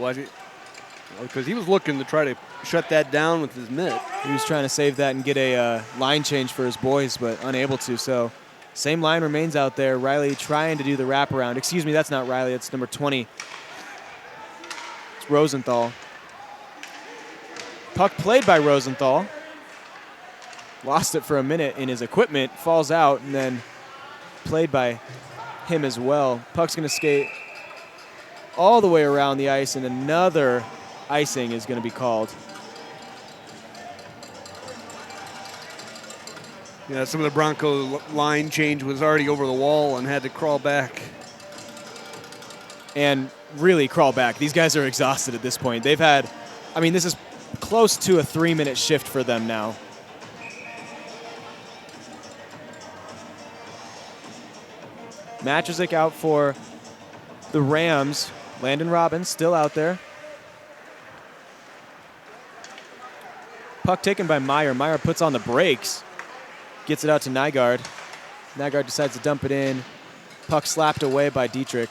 because he was looking to try to shut that down with his mitt. He was trying to save that and get a line change for his boys, but unable to. So same line remains out there. Riley trying to do the wraparound. Excuse me, that's not Riley. That's number 20. It's Rosenthal. Puck played by Rosenthal. Lost it for a minute in his equipment, falls out, and then played by him as well. Puck's going to skate all the way around the ice, and another icing is going to be called. Yeah, some of the Bronco line change was already over the wall and had to crawl back. And really crawl back. These guys are exhausted at this point. They've had, I mean, this is close to a 3-minute shift for them now. Matrzik out for the Rams. Landon Robbins still out there. Puck taken by Meyer. Meyer puts on the brakes. Gets it out to Nygaard. Nygaard decides to dump it in. Puck slapped away by Dietrich.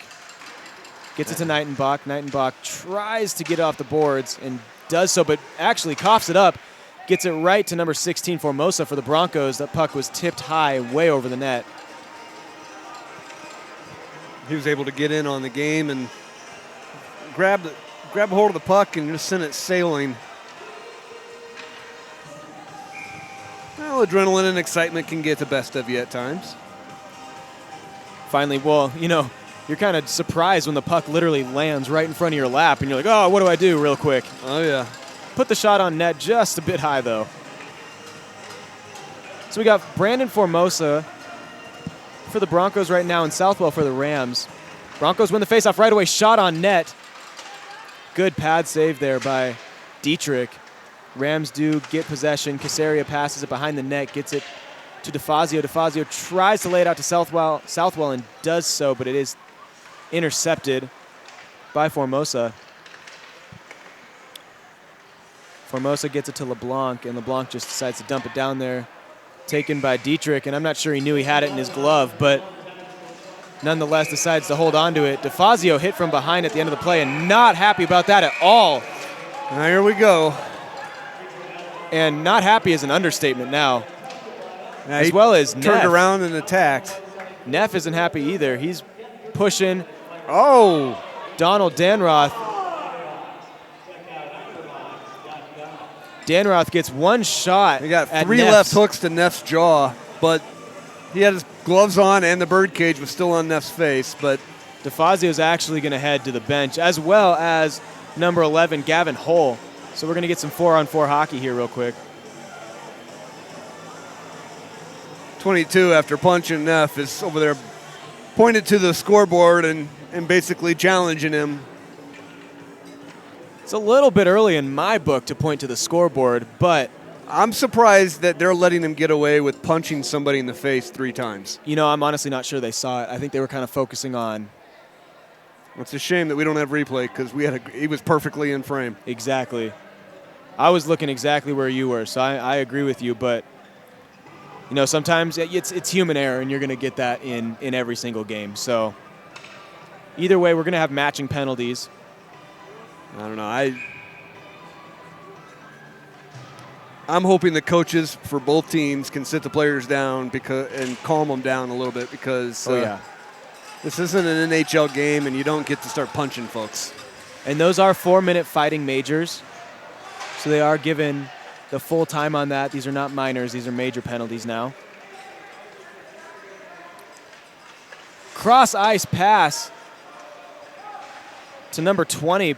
Gets it to Nightenbach. Nightenbach tries to get off the boards and does so, but actually coughs it up. Gets it right to number 16, Formosa, for the Broncos. That puck was tipped high, way over the net. He was able to get in on the game and grab a hold of the puck and just send it sailing. Well, adrenaline and excitement can get the best of you at times. Finally, well, you know, you're kind of surprised when the puck literally lands right in front of your lap, and you're like, oh, what do I do real quick? Oh, yeah. Put the shot on net just a bit high, though. So we got Brandon Formosa for the Broncos right now and Southwell for the Rams. Broncos win the faceoff right away. Shot on net. Good pad save there by Dietrich. Rams do get possession. Casaria passes it behind the net, gets it to DeFazio. DeFazio tries to lay it out to Southwell and does so, but it is intercepted by Formosa. Formosa gets it to LeBlanc, and LeBlanc just decides to dump it down there. Taken by Dietrich, and I'm not sure he knew he had it in his glove, but nonetheless decides to hold on to it. DeFazio hit from behind at the end of the play, and not happy about that at all. Now here we go. And not happy is an understatement now. As well as turned Neff. around and attacked. Neff isn't happy either. He's pushing Oh! Donald Danroth. Danroth gets one shot. He got at 3 Neff's. left hooks to Neff's jaw, but he had his gloves on and the birdcage was still on Neff's face. But DeFazio is actually going to head to the bench, as well as number 11, Gavin Hull. So we're going to get some 4-on-4 hockey here real quick. 22, after punching Neff, is over there pointed to the scoreboard and basically challenging him. It's a little bit early in my book to point to the scoreboard, but I'm surprised that they're letting him get away with punching somebody in the face 3 times. you know, I'm honestly not sure they saw it. I think they were kind of focusing on It's a shame that we don't have replay because he was perfectly in frame. exactly. I was looking exactly where you were, so I agree with you, but you know, sometimes it's human error, and you're going to get that in every single game. So either way, we're going to have matching penalties. I don't know. I'm hoping the coaches for both teams can sit the players down and calm them down a little bit because this isn't an NHL game, and you don't get to start punching folks. And those are 4-minute fighting majors, so they are given the full time on that. These are not minors. These are major penalties now. Cross ice pass to number 20,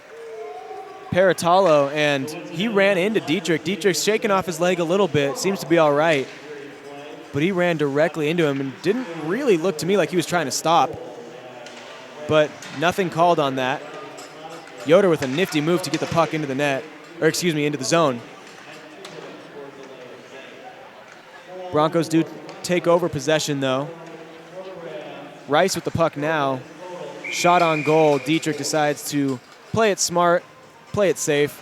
Paratalo, and he ran into Dietrich. Dietrich's shaking off his leg a little bit. Seems to be all right. But he ran directly into him and didn't really look to me like he was trying to stop. But nothing called on that. Yoder with a nifty move to get the puck into the net, or excuse me, into the zone. Broncos do take over possession, though. Rice with the puck now. Shot on goal. Dietrich decides to play it smart, play it safe,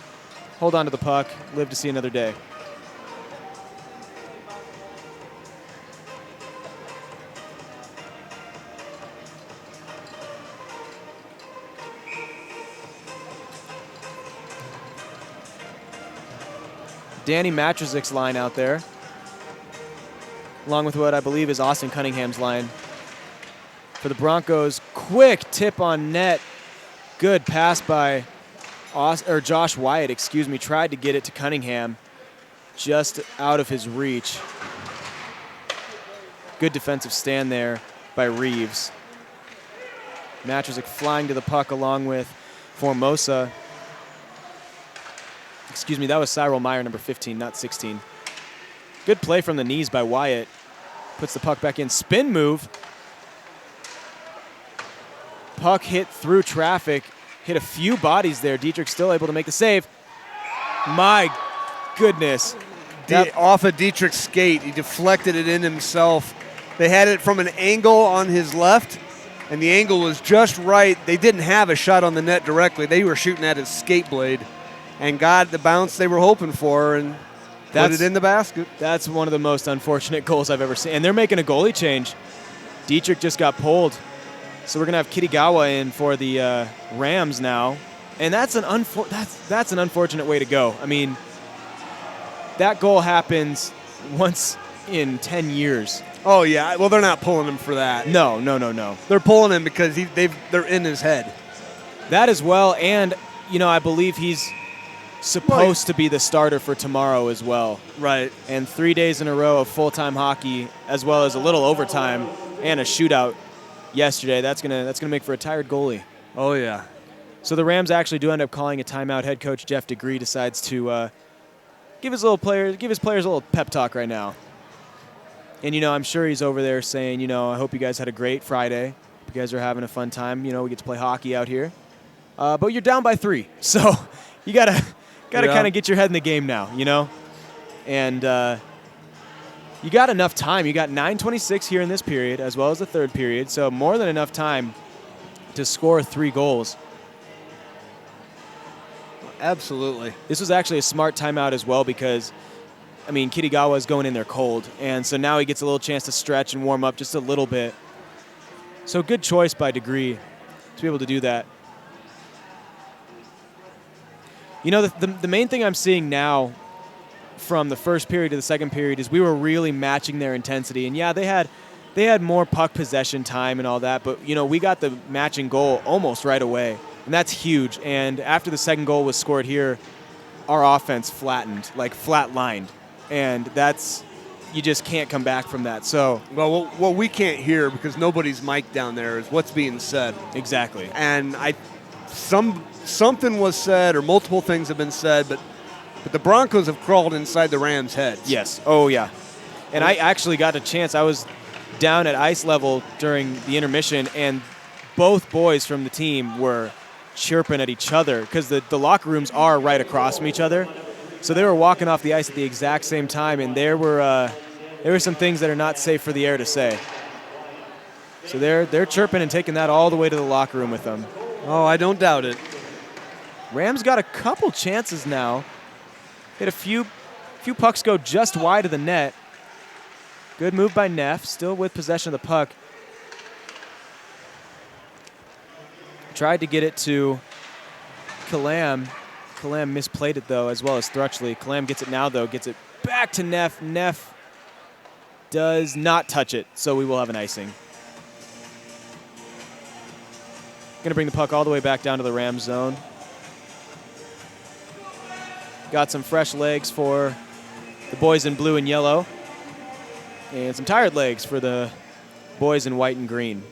hold on to the puck, live to see another day. Danny Matrozic's line out there, along with what I believe is Austin Cunningham's line. For the Broncos, quick tip on net. Good pass by Josh Wyatt, tried to get it to Cunningham, just out of his reach. Good defensive stand there by Reeves. Matrozic flying to the puck along with Formosa. That was Cyril Meyer, number 15, not 16. Good play from the knees by Wyatt. Puts the puck back in. Spin move. Puck hit through traffic. Hit a few bodies there. Dietrich still able to make the save. My goodness. Off of Dietrich's skate, he deflected it in himself. They had it from an angle on his left, and the angle was just right. They didn't have a shot on the net directly. They were shooting at his skate blade and got the bounce they were hoping for and put it in the basket. That's one of the most unfortunate goals I've ever seen. And they're making a goalie change. Dietrich just got pulled. So we're going to have Kitagawa in for the Rams now. And that's an unfortunate way to go. I mean, that goal happens once in 10 years. Oh, yeah. Well, they're not pulling him for that. No. They're pulling him because they're in his head. That as well. And, I believe he's supposed to be the starter for tomorrow as well. Right. And 3 days in a row of full-time hockey, as well as a little overtime and a shootout yesterday. That's gonna make for a tired goalie. Oh, yeah. So the Rams actually do end up calling a timeout. Head coach Jeff DeGree decides to give his players a little pep talk right now. And, I'm sure he's over there saying, I hope you guys had a great Friday. You guys are having a fun time. We get to play hockey out here. But you're down by 3. So you got to kind of get your head in the game now, And you got enough time. You got 9:26 here in this period, as well as the third period. So more than enough time to score 3 goals. Absolutely. This was actually a smart timeout as well because, Kitagawa is going in there cold. And so now he gets a little chance to stretch and warm up just a little bit. So good choice by DeGree to be able to do that. The main thing I'm seeing now from the first period to the second period is we were really matching their intensity. And, yeah, they had more puck possession time and all that. But, we got the matching goal almost right away. And that's huge. And after the second goal was scored here, our offense flatlined. And you just can't come back from that. So, well, what we can't hear because nobody's mic down there is what's being said. Exactly. And something was said or multiple things have been said, but the Broncos have crawled inside the Rams' heads. Yes. Oh, yeah. And I actually got a chance. I was down at ice level during the intermission, and both boys from the team were chirping at each other because the locker rooms are right across from each other. So they were walking off the ice at the exact same time, and there were some things that are not safe for the air to say. So they're chirping and taking that all the way to the locker room with them. Oh, I don't doubt it. Rams got a couple chances now. Hit a few pucks go just wide of the net. Good move by Neff, still with possession of the puck. Tried to get it to Kalam. Kalam misplayed it, though, as well as Thrutchley. Kalam gets it now, though. Gets it back to Neff. Neff does not touch it, so we will have an icing. Going to bring the puck all the way back down to the Rams zone. Got some fresh legs for the boys in blue and yellow. And some tired legs for the boys in white and green.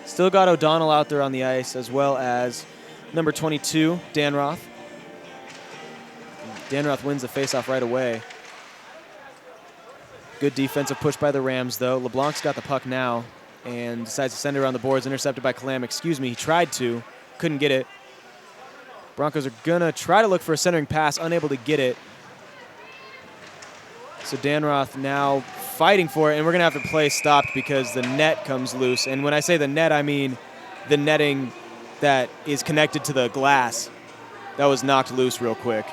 Still got O'Donnell out there on the ice, as well as number 22, Danroth. Danroth wins the faceoff right away. Good defensive push by the Rams, though. LeBlanc's got the puck now and decides to send it around the boards. Intercepted by Kalam. He tried to. Couldn't get it. Broncos are going to try to look for a centering pass, unable to get it. So Danroth now fighting for it, and we're going to have to play stopped because the net comes loose. And when I say the net, I mean the netting that is connected to the glass. That was knocked loose real quick.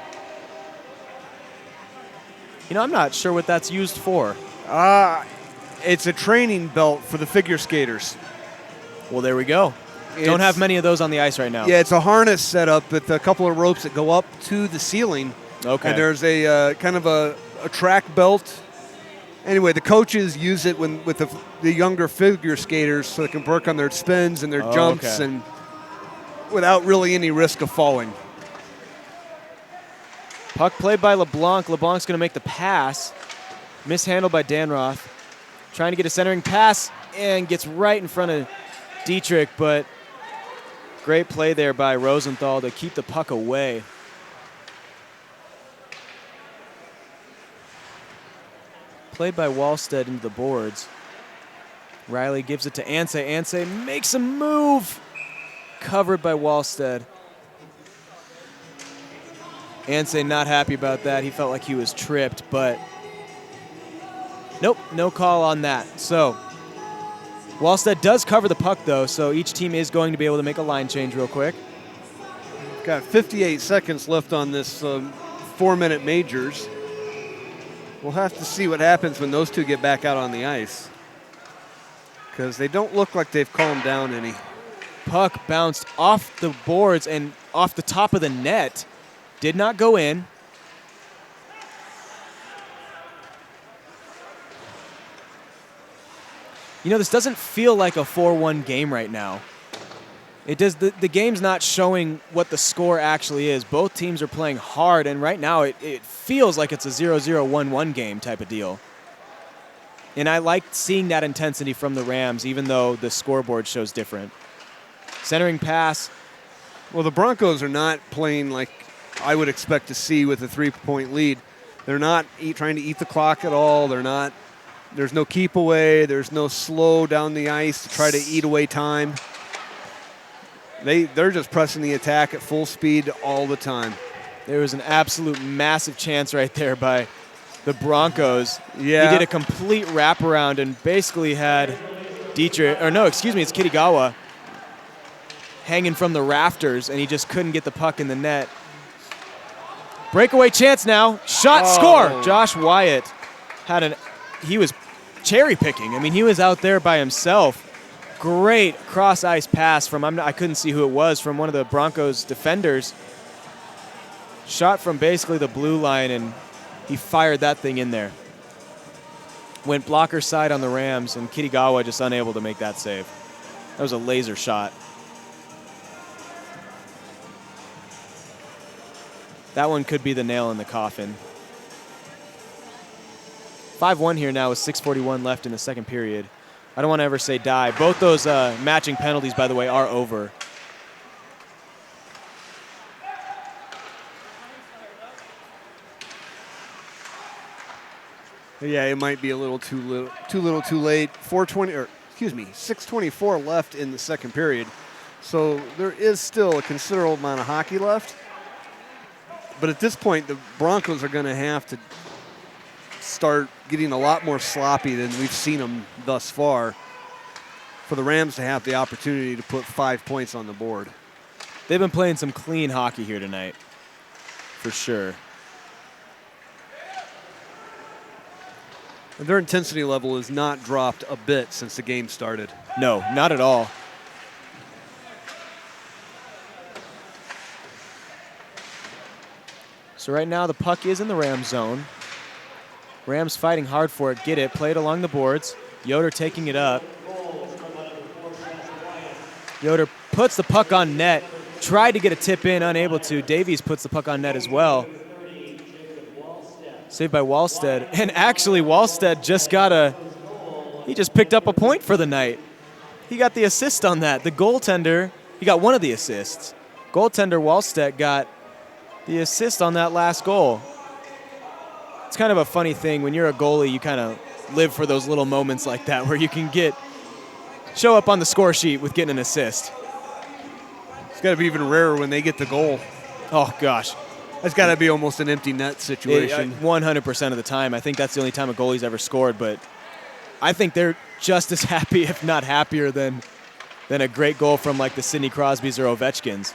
I'm not sure what that's used for. It's a training belt for the figure skaters. Well, there we go. Don't have many of those on the ice right now. Yeah, it's a harness setup with a couple of ropes that go up to the ceiling. Okay. And there's a kind of a track belt. Anyway, the coaches use it with the younger figure skaters so they can work on their spins and their jumps and without really any risk of falling. Puck played by LeBlanc. LeBlanc's going to make the pass. Mishandled by Danroth. Trying to get a centering pass and gets right in front of Dietrich, but great play there by Rosenthal to keep the puck away. Played by Wallstead into the boards. Riley gives it to Anseh. Anseh makes a move. Covered by Wallstead. Anseh not happy about that. He felt like he was tripped, but nope, no call on that. So Wallstead does cover the puck, though, so each team is going to be able to make a line change real quick. We've got 58 seconds left on this 4-minute majors. We'll have to see what happens when those two get back out on the ice, because they don't look like they've calmed down any. Puck bounced off the boards and off the top of the net. Did not go in. You know, this doesn't feel like a 4-1 game right now. It does. The game's not showing what the score actually is. Both teams are playing hard, and right now it feels like it's a 0-0, 1-1 game type of deal. And I like seeing that intensity from the Rams, even though the scoreboard shows different. Centering pass. Well, the Broncos are not playing like I would expect to see with a 3-point lead. They're not trying to eat the clock at all. They're not. There's no keep away. There's no slow down the ice to try to eat away time. They're just pressing the attack at full speed all the time. There was an absolute massive chance right there by the Broncos. Yeah. He did a complete wraparound and basically had Dietrich, or no, excuse me, it's Kitagawa hanging from the rafters, and he just couldn't get the puck in the net. Breakaway chance now. Shot, score. Josh Wyatt he was cherry picking. I mean, he was out there by himself. Great cross-ice pass from, I couldn't see who it was, from one of the Broncos defenders. Shot from basically the blue line, and he fired that thing in there. Went blocker side on the Rams, and Kitagawa just unable to make that save. That was a laser shot. That one could be the nail in the coffin. 5-1 here now with 6:41 left in the second period. I don't want to ever say die. Both those matching penalties, by the way, are over. Yeah, it might be a little too late. 6:24 left in the second period. So there is still a considerable amount of hockey left. But at this point, the Broncos are going to have to start getting a lot more sloppy than we've seen them thus far for the Rams to have the opportunity to put 5 points on the board. They've been playing some clean hockey here tonight, for sure. And their intensity level has not dropped a bit since the game started. No, not at all. So right now the puck is in the Rams zone. Rams fighting hard for it. Get it. Played along the boards. Yoder taking it up. Yoder puts the puck on net. Tried to get a tip in, unable to. Davies puts the puck on net as well. Saved by Wallstead. And actually, Wallstead he just picked up a point for the night. He got the assist on that. The goaltender, he got one of the assists. Goaltender Wallstead got the assist on that last goal. It's kind of a funny thing. When you're a goalie, you kind of live for those little moments like that where you can show up on the score sheet with getting an assist. It's got to be even rarer when they get the goal. Oh, gosh. That's got to be almost an empty net situation. 100% of the time. I think that's the only time a goalie's ever scored, but I think they're just as happy, if not happier, than a great goal from like the Sidney Crosbys or Ovechkins.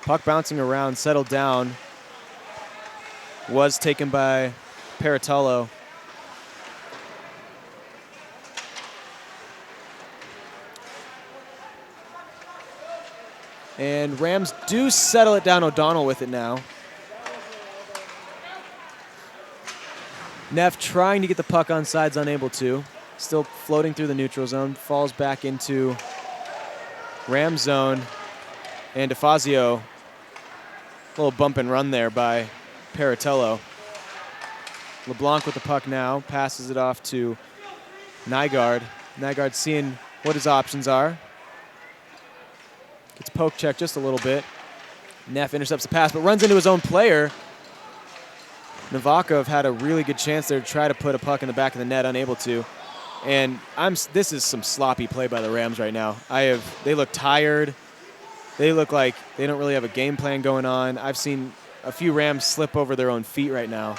Puck bouncing around, settled down. Was taken by Paratullo. And Rams do settle it down. O'Donnell with it now. Neff trying to get the puck on sides, unable to. Still floating through the neutral zone. Falls back into Rams zone. And DeFazio, a little bump and run there by Paratello. LeBlanc with the puck now. Passes it off to Nygaard. Nygaard seeing what his options are. Gets poke checked just a little bit. Neff intercepts the pass, but runs into his own player. Novakov had a really good chance there to try to put a puck in the back of the net, unable to. And this is some sloppy play by the Rams right now. They look tired. They look like they don't really have a game plan going on. I've seen a few Rams slip over their own feet right now.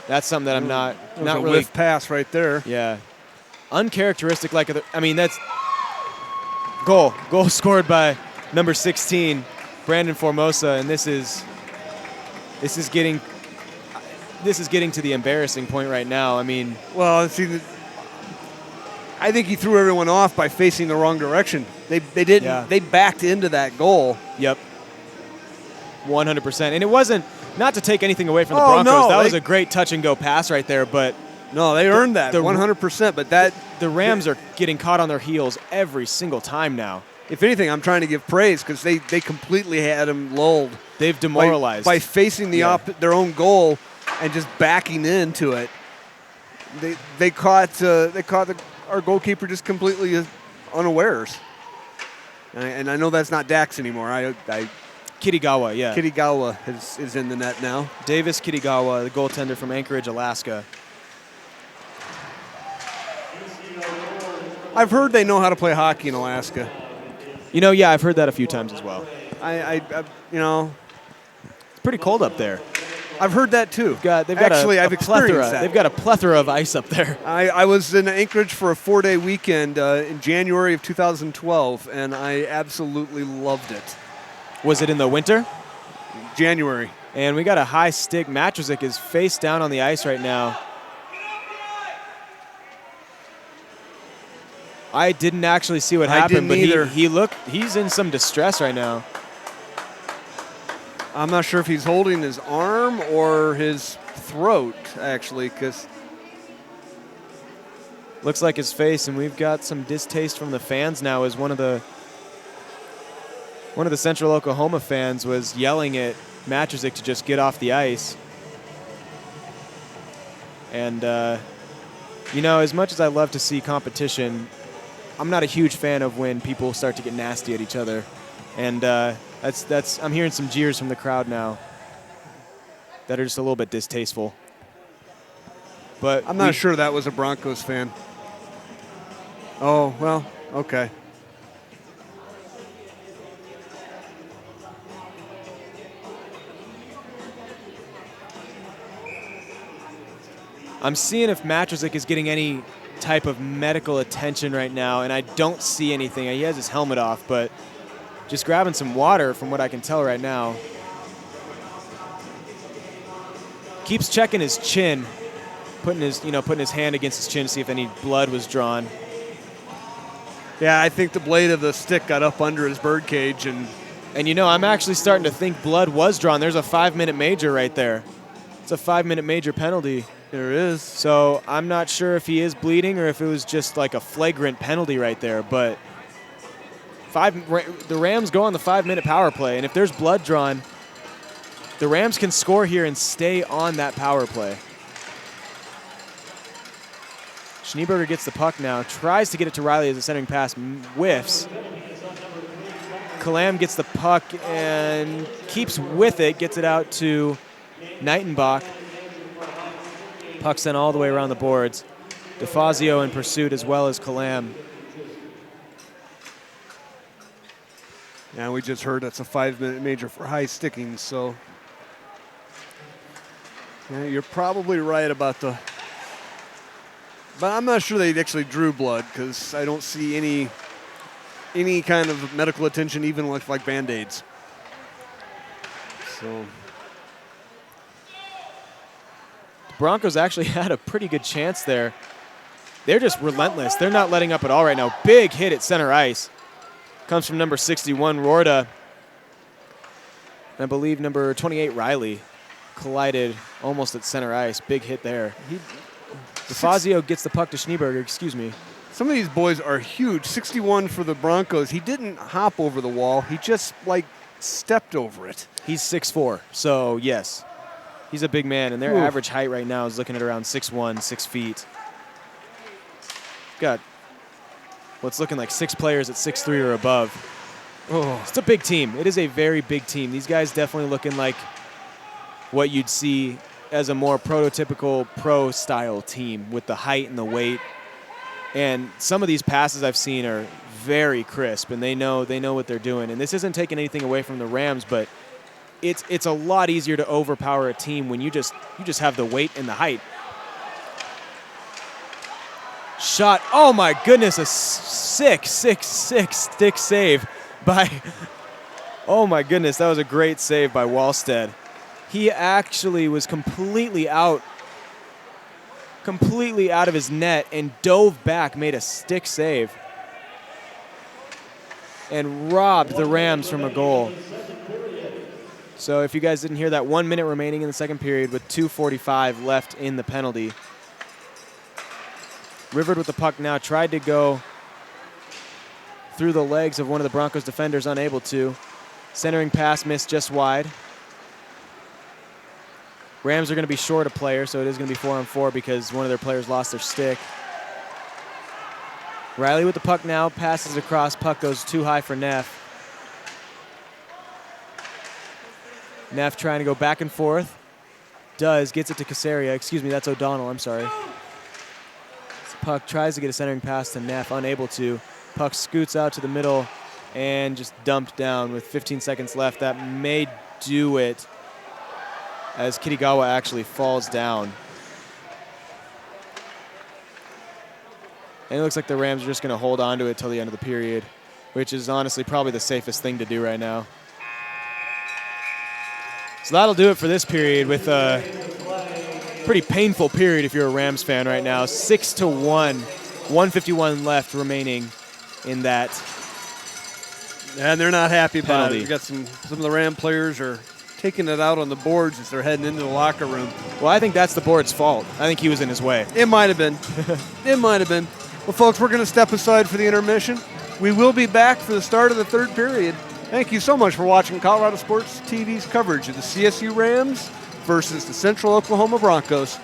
That's something that I'm not really. Whiff pass right there. Yeah, uncharacteristic. That's goal scored by number 16, Brandon Formosa, and this is getting to the embarrassing point right now. I mean, well, see, I think he threw everyone off by facing the wrong direction. They didn't. Yeah. They backed into that goal. Yep. 100%. And it wasn't, not to take anything away from the Oh, Broncos. no, that was a great touch and go pass right there, but no, they earned that 100%. But the Rams are getting caught on their heels every single time now. If anything, I'm trying to give praise because they completely had him lulled. They've demoralized by facing their own goal and just backing into it. They caught our goalkeeper just completely unawares. And I know that's not Dax anymore. Kitagawa, yeah. Kitagawa is in the net now. Davis Kitagawa, the goaltender from Anchorage, Alaska. I've heard they know how to play hockey in Alaska. Yeah, I've heard that a few times as well. It's pretty cold up there. I've heard that too. I've experienced that. They've got a plethora of ice up there. I was in Anchorage for a 4-day weekend in January of 2012, and I absolutely loved it. Was it in the winter? January. And we got a high stick. Matrzik is face down on the ice right now. I didn't actually see what happened, but he's in some distress right now. I'm not sure if he's holding his arm or his throat, actually, because looks like his face, and we've got some distaste from the fans now, as one of the Central Oklahoma fans was yelling at Matrzik to just get off the ice. And, as much as I love to see competition, I'm not a huge fan of when people start to get nasty at each other. And I'm hearing some jeers from the crowd now that are just a little bit distasteful. But I'm not sure that was a Broncos fan. Oh, well, okay. I'm seeing if Matrzik is getting any type of medical attention right now, and I don't see anything. He has his helmet off, but just grabbing some water from what I can tell right now. Keeps checking his chin, putting his hand against his chin to see if any blood was drawn. Yeah, I think the blade of the stick got up under his birdcage, and I'm actually starting to think blood was drawn. There's a 5-minute major right there. It's a 5-minute major penalty. There is. So I'm not sure if he is bleeding or if it was just like a flagrant penalty right there. But the Rams go on the 5-minute power play, and if there's blood drawn, the Rams can score here and stay on that power play. Schneeberger gets the puck now, tries to get it to Riley as a centering pass, whiffs. Kalam gets the puck and keeps with it, gets it out to Knightenbach. Puck sent all the way around the boards. DeFazio in pursuit as well as Kalam. Yeah, we just heard that's a 5-minute major for high sticking, so yeah, you're probably right about the. But I'm not sure they actually drew blood because I don't see any kind of medical attention, even with like Band-Aids. So. Broncos actually had a pretty good chance there. They're just relentless. They're not letting up at all right now. Big hit at center ice. Comes from number 61, Rorda. I believe number 28, Riley, collided almost at center ice. Big hit there. DeFazio gets the puck to Schneeberger, excuse me. Some of these boys are huge. 61 for the Broncos. He didn't hop over the wall. He just, like, stepped over it. He's 6'4", so yes. He's a big man, and their average height right now is looking at around 6'1", 6 feet. Got what's looking like 6 players at 6'3" or above. Oh. It's a big team. It is a very big team. These guys definitely looking like what you'd see as a more prototypical pro-style team with the height and the weight. And some of these passes I've seen are very crisp, and they know what they're doing. And this isn't taking anything away from the Rams, but it's a lot easier to overpower a team when you just have the weight and the height. Shot. Oh my goodness, a sick stick save by. Oh my goodness, that was a great save by Wallstead. He actually was completely out of his net and dove back, made a stick save, and robbed the Rams from a goal. So if you guys didn't hear that, 1 minute remaining in the second period with 2:45 left in the penalty. Rivard with the puck now, tried to go through the legs of one of the Broncos defenders, unable to. Centering pass missed just wide. Rams are going to be short a player, so it is going to be 4-on-4 because one of their players lost their stick. Riley with the puck now, passes across, puck goes too high for Neff. Neff trying to go back and forth. Gets it to Casaria. Excuse me, that's O'Donnell, I'm sorry. Puck tries to get a centering pass to Neff, unable to. Puck scoots out to the middle and just dumped down with 15 seconds left. That may do it as Kitagawa actually falls down. And it looks like the Rams are just going to hold on to it till the end of the period, which is honestly probably the safest thing to do right now. So that'll do it for this period with a pretty painful period if you're a Rams fan right now. 6-1, 1:51 left remaining in that. And they're not happy about penalty. it. We've got some of the Ram players are taking it out on the boards as they're heading into the locker room. Well, I think that's the board's fault. I think he was in his way. It might have been. It might have been. Well, folks, we're going to step aside for the intermission. We will be back for the start of the third period. Thank you so much for watching Colorado Sports TV's coverage of the CSU Rams versus the Central Oklahoma Broncos.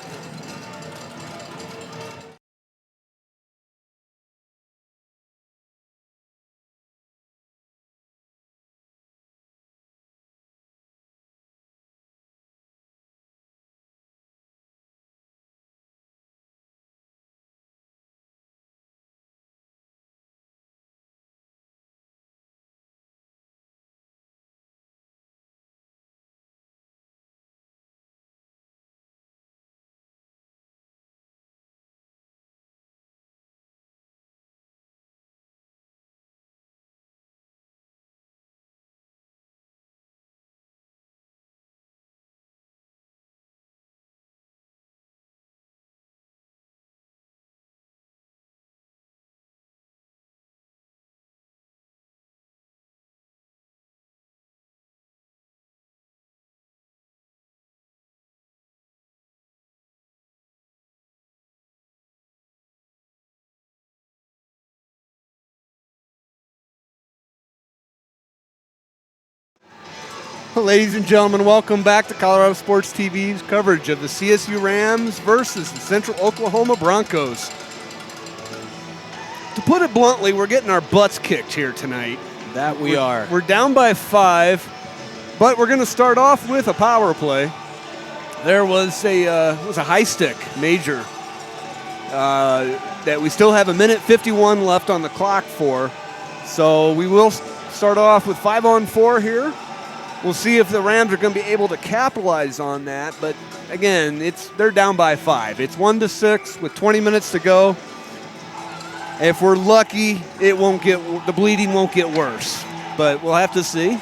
Ladies and gentlemen, welcome back to Colorado Sports TV's coverage of the CSU Rams versus the Central Oklahoma Broncos. To put it bluntly, we're getting our butts kicked here tonight. That we are. We're down by 5, but we're going to start off with a power play. There was a high stick major that we still have 1:51 left on the clock for. So we will start off with 5-on-4 here. We'll see if the Rams are going to be able to capitalize on that. But again, they're down by 5. It's 1-6 with 20 minutes to go. If we're lucky, the bleeding won't get worse. But we'll have to see.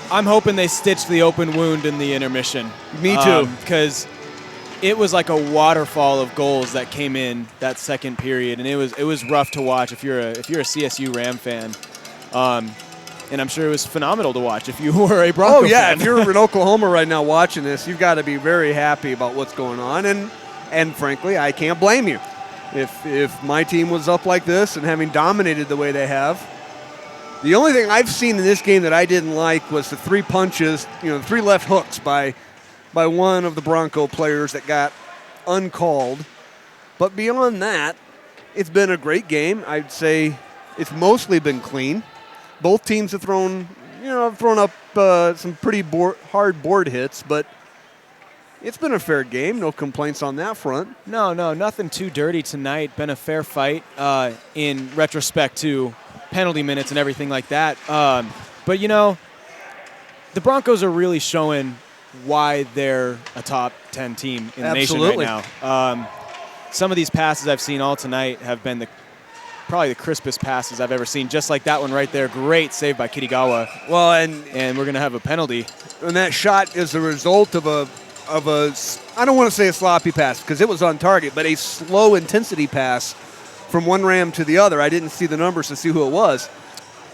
I'm hoping they stitch the open wound in the intermission. Me too. Because it was like a waterfall of goals that came in that second period, and it was rough to watch if you're a CSU Ram fan. And I'm sure it was phenomenal to watch if you were a Bronco Oh, yeah. fan. If you're in Oklahoma right now watching this, you've got to be very happy about what's going on. And frankly, I can't blame you. If my team was up like this and having dominated the way they have. The only thing I've seen in this game that I didn't like was the 3 punches, the 3 left hooks by one of the Bronco players that got uncalled. But beyond that, it's been a great game. I'd say it's mostly been clean. Both teams have thrown up some pretty hard board hits, but it's been a fair game. No complaints on that front. No, nothing too dirty tonight. Been a fair fight in retrospect to penalty minutes and everything like that. But, the Broncos are really showing why they're a top 10 team in the nation right now. Some of these passes I've seen all tonight have been probably the crispest passes I've ever seen, just like that one right there. Great save by Kitagawa. Well, and we're going to have a penalty. And that shot is the result of a I don't want to say a sloppy pass because it was on target, but a slow intensity pass from one Ram to the other. I didn't see the numbers to see who it was.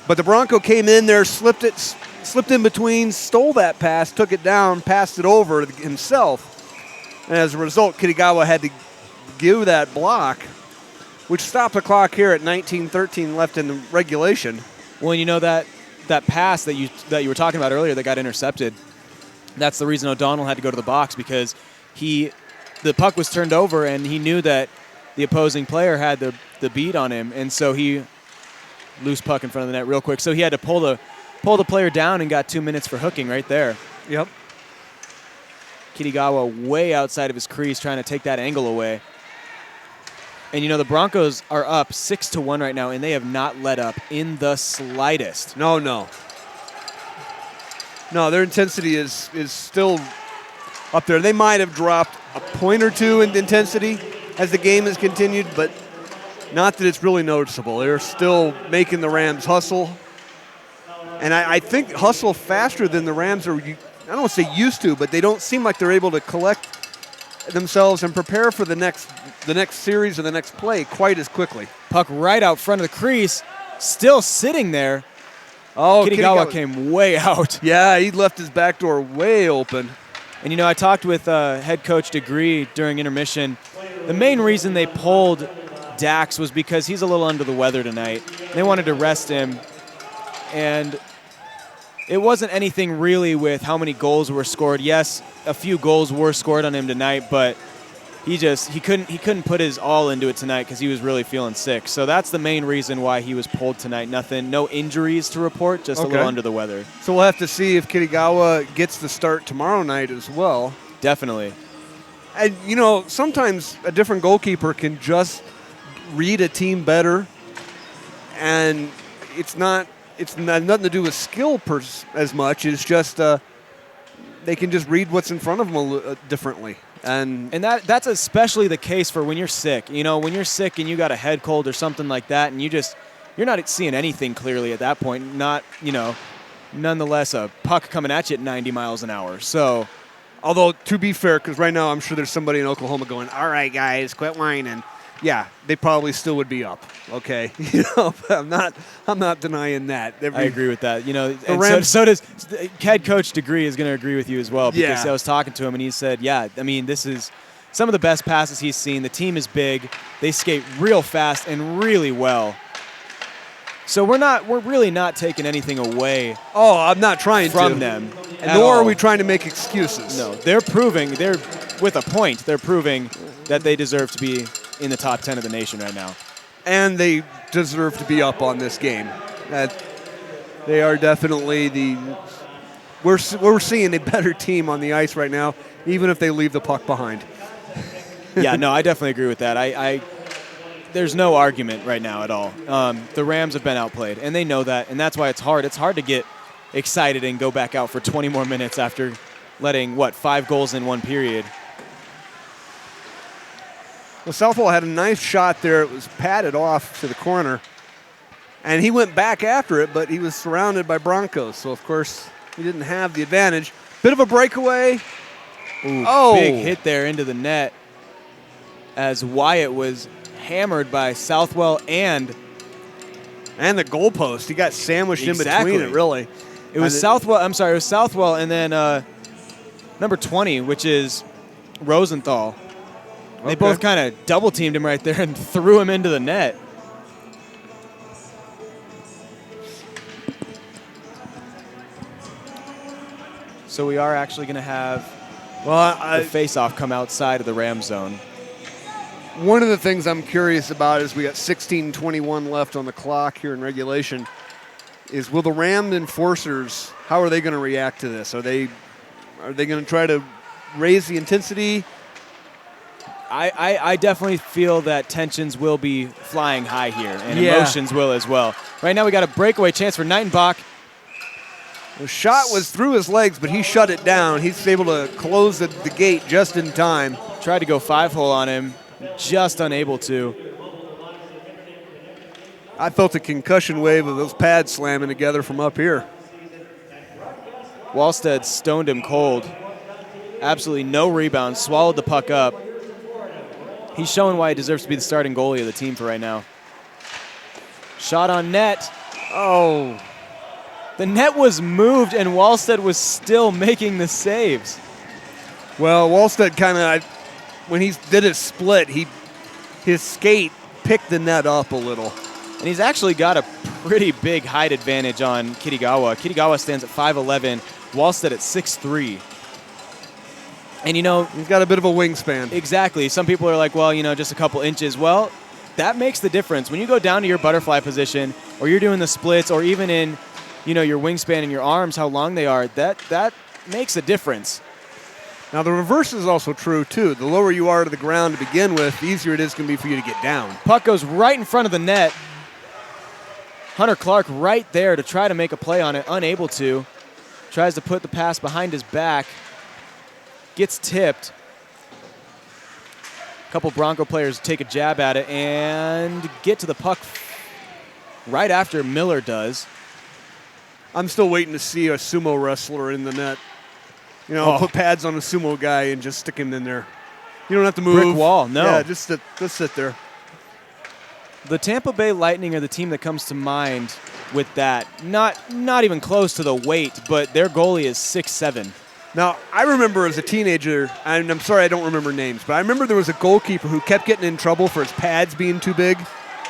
But the Bronco came in there, slipped in between, stole that pass, took it down, passed it over himself. And as a result, Kitagawa had to give that block, which stopped the clock here at 19:13 left in the regulation. Well, that pass that you were talking about earlier that got intercepted, that's the reason O'Donnell had to go to the box, because the puck was turned over and he knew that the opposing player had the beat on him, and so he loose puck in front of the net real quick. So he had to pull the player down and got 2 minutes for hooking right there. Yep. Kitagawa way outside of his crease trying to take that angle away. And, the Broncos are up 6-1 right now, and they have not let up in the slightest. No, their intensity is still up there. They might have dropped a point or two in intensity as the game has continued, but not that it's really noticeable. They're still making the Rams hustle. And I think hustle faster than the Rams are, I don't want to say used to, but they don't seem like they're able to collect themselves and prepare for the next series or the next play quite as quickly. Puck right out front of the crease, still sitting there. Oh, Kitagawa came way out. Yeah, he left his back door way open. And, I talked with head coach DeGree during intermission. The main reason they pulled Dax was because he's a little under the weather tonight. They wanted to rest him. And it wasn't anything really with how many goals were scored. Yes, a few goals were scored on him tonight, but he couldn't put his all into it tonight because he was really feeling sick. So that's the main reason why he was pulled tonight. No injuries to report, just a little under the weather. So we'll have to see if Kitagawa gets the start tomorrow night as well. Definitely. And, sometimes a different goalkeeper can just read a team better, and it's nothing to do with skill as much. It's just they can just read what's in front of them differently. And that's especially the case for when you're sick. When you're sick and you got a head cold or something like that, and you're not seeing anything clearly at that point. Not, nonetheless a puck coming at you at 90 miles an hour. So, although to be fair, because right now I'm sure there's somebody in Oklahoma going, "All right, guys, quit whining." Yeah, they probably still would be up. Okay, I'm not denying that. I agree with that. And so does head coach DeGree is going to agree with you as well, because I was talking to him and he said, this is some of the best passes he's seen. The team is big. They skate real fast and really well. So we're really not taking anything away. Oh, I'm not trying from them. Nor are we trying to make excuses. No, they're with a point. They're proving that they deserve to be in the top 10 of the nation right now. And they deserve to be up on this game. They are definitely we're seeing a better team on the ice right now, even if they leave the puck behind. Yeah, no, I definitely agree with that. There's no argument right now at all. The Rams have been outplayed, and they know that, and that's why it's hard. It's hard to get excited and go back out for 20 more minutes after letting, 5 goals in one period. Well, Southwell had a nice shot there. It was patted off to the corner, and he went back after it, but he was surrounded by Broncos, so, of course, he didn't have the advantage. Bit of a breakaway. Ooh, big hit there into the net as Wyatt was hammered by Southwell and And the goalpost. He got sandwiched in Exactly. between it, really. It was Southwell. I'm sorry, it was Southwell, and then number 20, which is Rosenthal. They both kind of double teamed him right there and threw him into the net. So we are actually going to have the face-off come outside of the Ram zone. One of the things I'm curious about is we got 16:21 left on the clock here in regulation. Is will the Ram enforcers, how are they going to react to this? Are they going to try to raise the intensity? I definitely feel that tensions will be flying high here, and emotions will as well. Right now we got a breakaway chance for Knightenbach. The shot was through his legs, but he shut it down. He's able to close the gate just in time. Tried to go 5-hole on him, just unable to. I felt a concussion wave of those pads slamming together from up here. Wallstead stoned him cold. Absolutely no rebound, swallowed the puck up. He's showing why he deserves to be the starting goalie of the team for right now. Shot on net. Oh. The net was moved, and Wallstead was still making the saves. Well, Wallstead kind of, when he did his split, his skate picked the net up a little. And he's actually got a pretty big height advantage on Kirigawa. Kirigawa stands at 5'11", Wallstead at 6'3". And, you know, he's got a bit of a wingspan. Exactly. Some people are like, well, you know, just a couple inches. Well, that makes the difference. When you go down to your butterfly position, or you're doing the splits, or even in, you know, your wingspan and your arms, how long they are, that makes a difference. Now, the reverse is also true, too. The lower you are to the ground to begin with, the easier it is going to be for you to get down. Puck goes right in front of the net. Hunter Clark right there to try to make a play on it, unable to. Tries to put the pass behind his back. Gets tipped. A couple Bronco players take a jab at it and get to the puck right after Miller does. I'm still waiting to see a sumo wrestler in the net. You know, put pads on a sumo guy and just stick him in there. You don't have to move. Brick wall, no. Yeah, just sit there. The Tampa Bay Lightning are the team that comes to mind with that. Not even close to the weight, but their goalie is 6'7". Now, I remember as a teenager, and I'm sorry I don't remember names, but I remember there was a goalkeeper who kept getting in trouble for his pads being too big.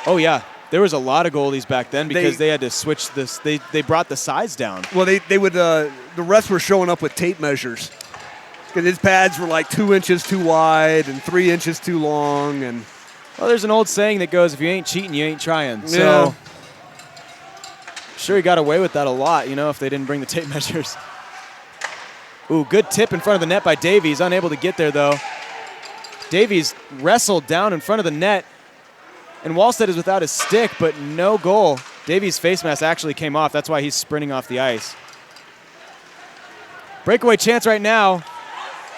Oh, yeah. There was a lot of goalies back then because they had to switch this. They brought the size down. Well, they would. The refs were showing up with tape measures because his pads were like 2 inches too wide and 3 inches too long. And well, there's an old saying that goes, "If you ain't cheating, you ain't trying." So, sure, he got away with that a lot. You know, if they didn't bring the tape measures. Ooh, good tip in front of the net by Davies. Unable to get there though. Davies wrestled down in front of the net. And Wallstead is without his stick, but no goal. Davies' face mask actually came off. That's why he's sprinting off the ice. Breakaway chance right now.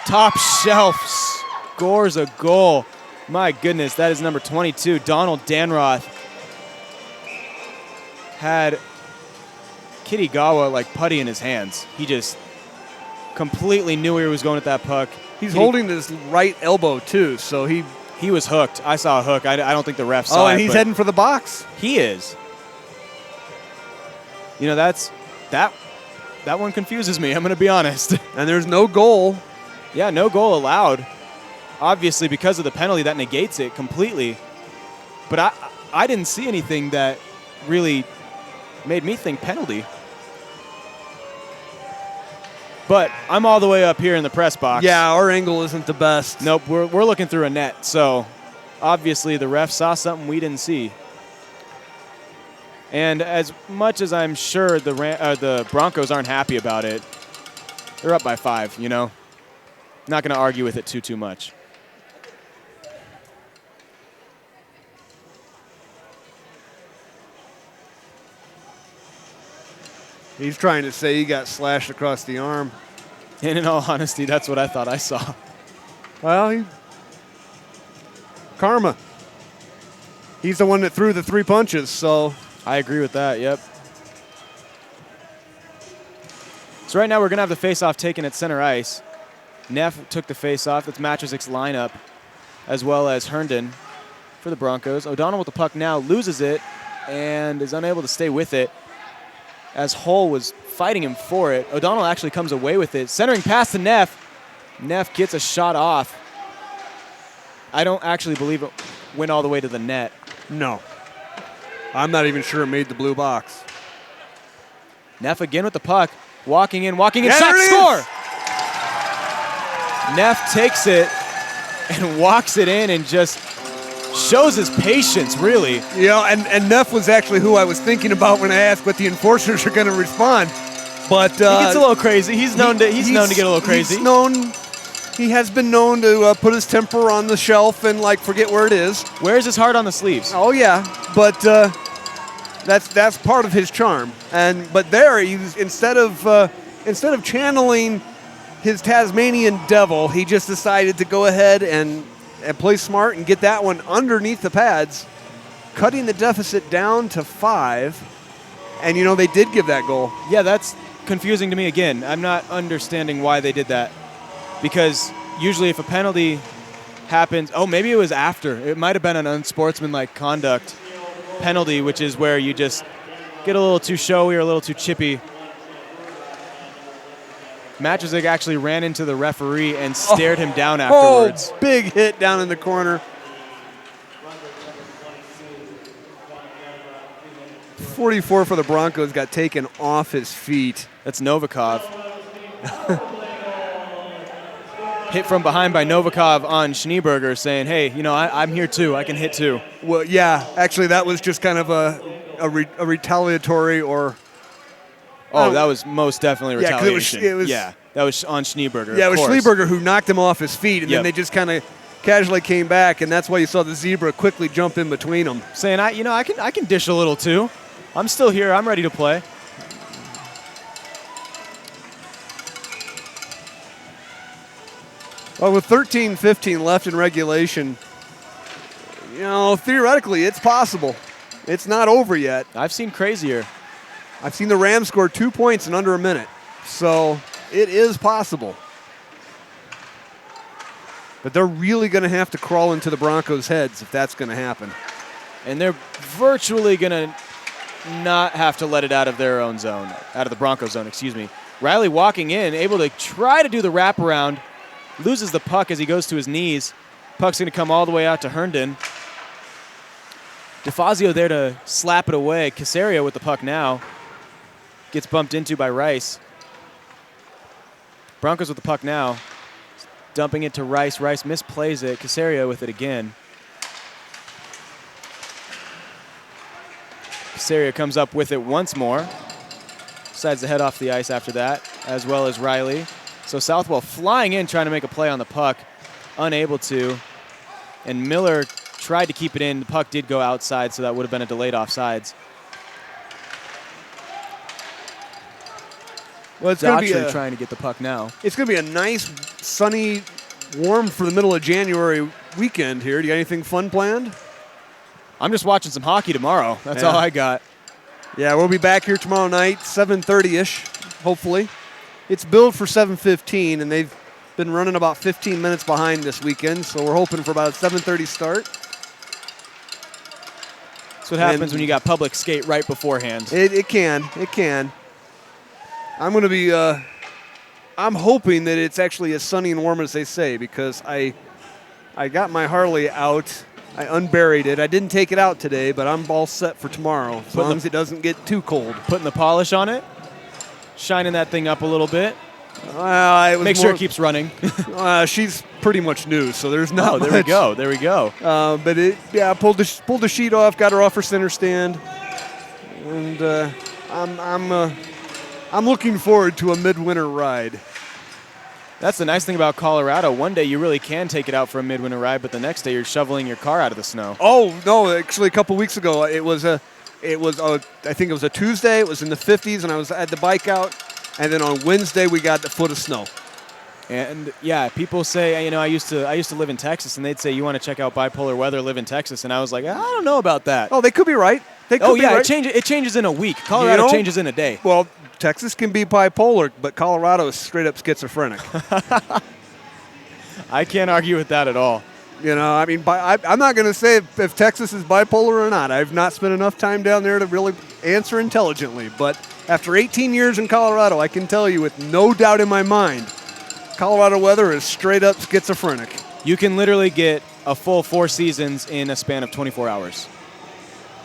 Top shelf scores a goal. My goodness, that is number 22, Donald Danroth. Had Kirigawa like putty in his hands. He just completely knew where he was going with that puck. He's holding his right elbow too, so he was hooked. I saw a hook. I don't think the ref saw it. Oh, and he's heading for the box. He is. You know, that one confuses me. I'm going to be honest. And there's no goal. Yeah, no goal allowed. Obviously, because of the penalty, that negates it completely. But I didn't see anything that really made me think penalty. But I'm all the way up here in the press box. Yeah, our angle isn't the best. Nope, we're looking through a net. So obviously the ref saw something we didn't see. And as much as I'm sure the Broncos aren't happy about it, they're up by 5, you know. Not going to argue with it too much. He's trying to say he got slashed across the arm. And in all honesty, that's what I thought I saw. Well, karma. He's the one that threw the 3 punches, so. I agree with that, yep. So right now we're going to have the face-off taken at center ice. Neff took the face-off. That's Matrazik's lineup, as well as Herndon for the Broncos. O'Donnell with the puck now, loses it, and is unable to stay with it as Hull was fighting him for it. O'Donnell actually comes away with it. Centering pass to Neff. Neff gets a shot off. I don't actually believe it went all the way to the net. No. I'm not even sure it made the blue box. Neff again with the puck. Walking in, shot, There score! Neff takes it and walks it in and just shows his patience, really. You know, and Neff was actually who I was thinking about when I asked what the enforcers are going to respond. But he gets a little crazy. He's known to get a little crazy. He has been known to put his temper on the shelf and like forget where it is. Wears his heart on the sleeves. Oh yeah, but that's part of his charm. But there, instead of channeling his Tasmanian devil, he just decided to go ahead and play smart and get that one underneath the pads, cutting the deficit down to 5. And you know they did give that goal. Yeah, that's confusing to me again. I'm not understanding why they did that. Because usually if a penalty happens, maybe it was after. It might have been an unsportsmanlike conduct penalty, which is where you just get a little too showy or a little too chippy. Matchzik actually ran into the referee and stared him down afterwards. Big hit down in the corner. 44 for the Broncos got taken off his feet. That's Novikov. Hit from behind by Novikov on Schneeberger saying, hey, you know, I'm here too. I can hit too. Well, yeah, actually that was just kind of a retaliatory or... that was most definitely retaliation. Yeah, that was on Schneeberger. Yeah, it was Schneeberger who knocked him off his feet, and then they just kind of casually came back, and that's why you saw the Zebra quickly jump in between them. Saying, I can dish a little too. I'm still here. I'm ready to play. Well, with 13:15 left in regulation, you know, theoretically it's possible. It's not over yet. I've seen crazier. I've seen the Rams score 2 points in under a minute. So it is possible. But they're really going to have to crawl into the Broncos' heads if that's going to happen. And they're virtually going to not have to let it out of their own zone, out of the Broncos zone, excuse me. Riley walking in, able to try to do the wraparound, loses the puck as he goes to his knees. Puck's going to come all the way out to Herndon. DeFazio there to slap it away. Casario with the puck now. Gets bumped into by Rice. Broncos with the puck now. Dumping it to Rice. Rice misplays it. Casario with it again. Casario comes up with it once more. Decides to head off the ice after that, as well as Riley. So Southwell flying in, trying to make a play on the puck. Unable to. And Miller tried to keep it in. The puck did go outside, so that would have been a delayed offsides. Well, it's going to be trying to get the puck now. It's going to be a nice, sunny, warm for the middle of January weekend here. Do you got anything fun planned? I'm just watching some hockey tomorrow. That's all I got. Yeah, we'll be back here tomorrow night, 7:30-ish, hopefully. It's billed for 7:15, and they've been running about 15 minutes behind this weekend, so we're hoping for about a 7:30 start. That's what happens when you got public skate right beforehand. It can. I'm going to be, I'm hoping that it's actually as sunny and warm as they say, because I got my Harley out. I unburied it. I didn't take it out today, but I'm all set for tomorrow, as long as it doesn't get too cold. Putting the polish on it, shining that thing up a little bit. Make sure it keeps running. She's pretty much new, so there's not much. There we go. But I pulled the sheet off, got her off her center stand, and I'm looking forward to a midwinter ride. That's the nice thing about Colorado. One day you really can take it out for a midwinter ride, but the next day you're shoveling your car out of the snow. Oh no! Actually, a couple weeks ago, I think it was a Tuesday. It was in the 50s, and I had the bike out. And then on Wednesday, we got a foot of snow. And yeah, people say, I used to live in Texas, and they'd say, you want to check out bipolar weather, live in Texas. And I was like, I don't know about that. Oh, they could be right. Right. It changes in a week. Colorado changes in a day. Well, Texas can be bipolar, but Colorado is straight up schizophrenic. I can't argue with that at all. You know, I mean, I'm not going to say if Texas is bipolar or not. I've not spent enough time down there to really answer intelligently. But after 18 years in Colorado, I can tell you with no doubt in my mind, Colorado weather is straight up schizophrenic. You can literally get a full 4 seasons in a span of 24 hours.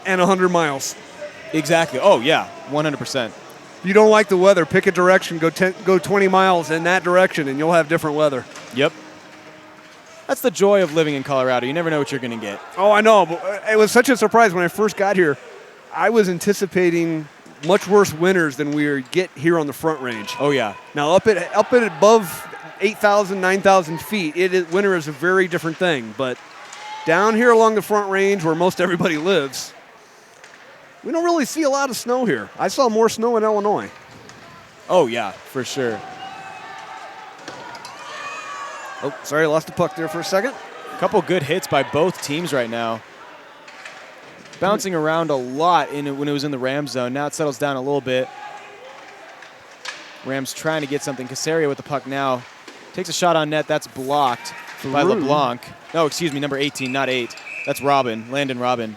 And 100 miles. Exactly. Oh, yeah, 100%. You don't like the weather, pick a direction, go 20 miles in that direction, and you'll have different weather. Yep. That's the joy of living in Colorado. You never know what you're going to get. Oh, I know. But it was such a surprise when I first got here. I was anticipating much worse winters than we get here on the Front Range. Oh, yeah. Now, up at above 8,000, 9,000 feet, winter is a very different thing. But down here along the Front Range, where most everybody lives, we don't really see a lot of snow here. I saw more snow in Illinois. Oh, yeah, for sure. Oh, sorry, I lost the puck there for a second. A couple good hits by both teams right now. Bouncing around a lot when it was in the Rams zone. Now it settles down a little bit. Rams trying to get something. Casario with the puck now. Takes a shot on net. That's blocked by LeBlanc. No, excuse me, number 18, not 8. That's Robin, Landon Robin.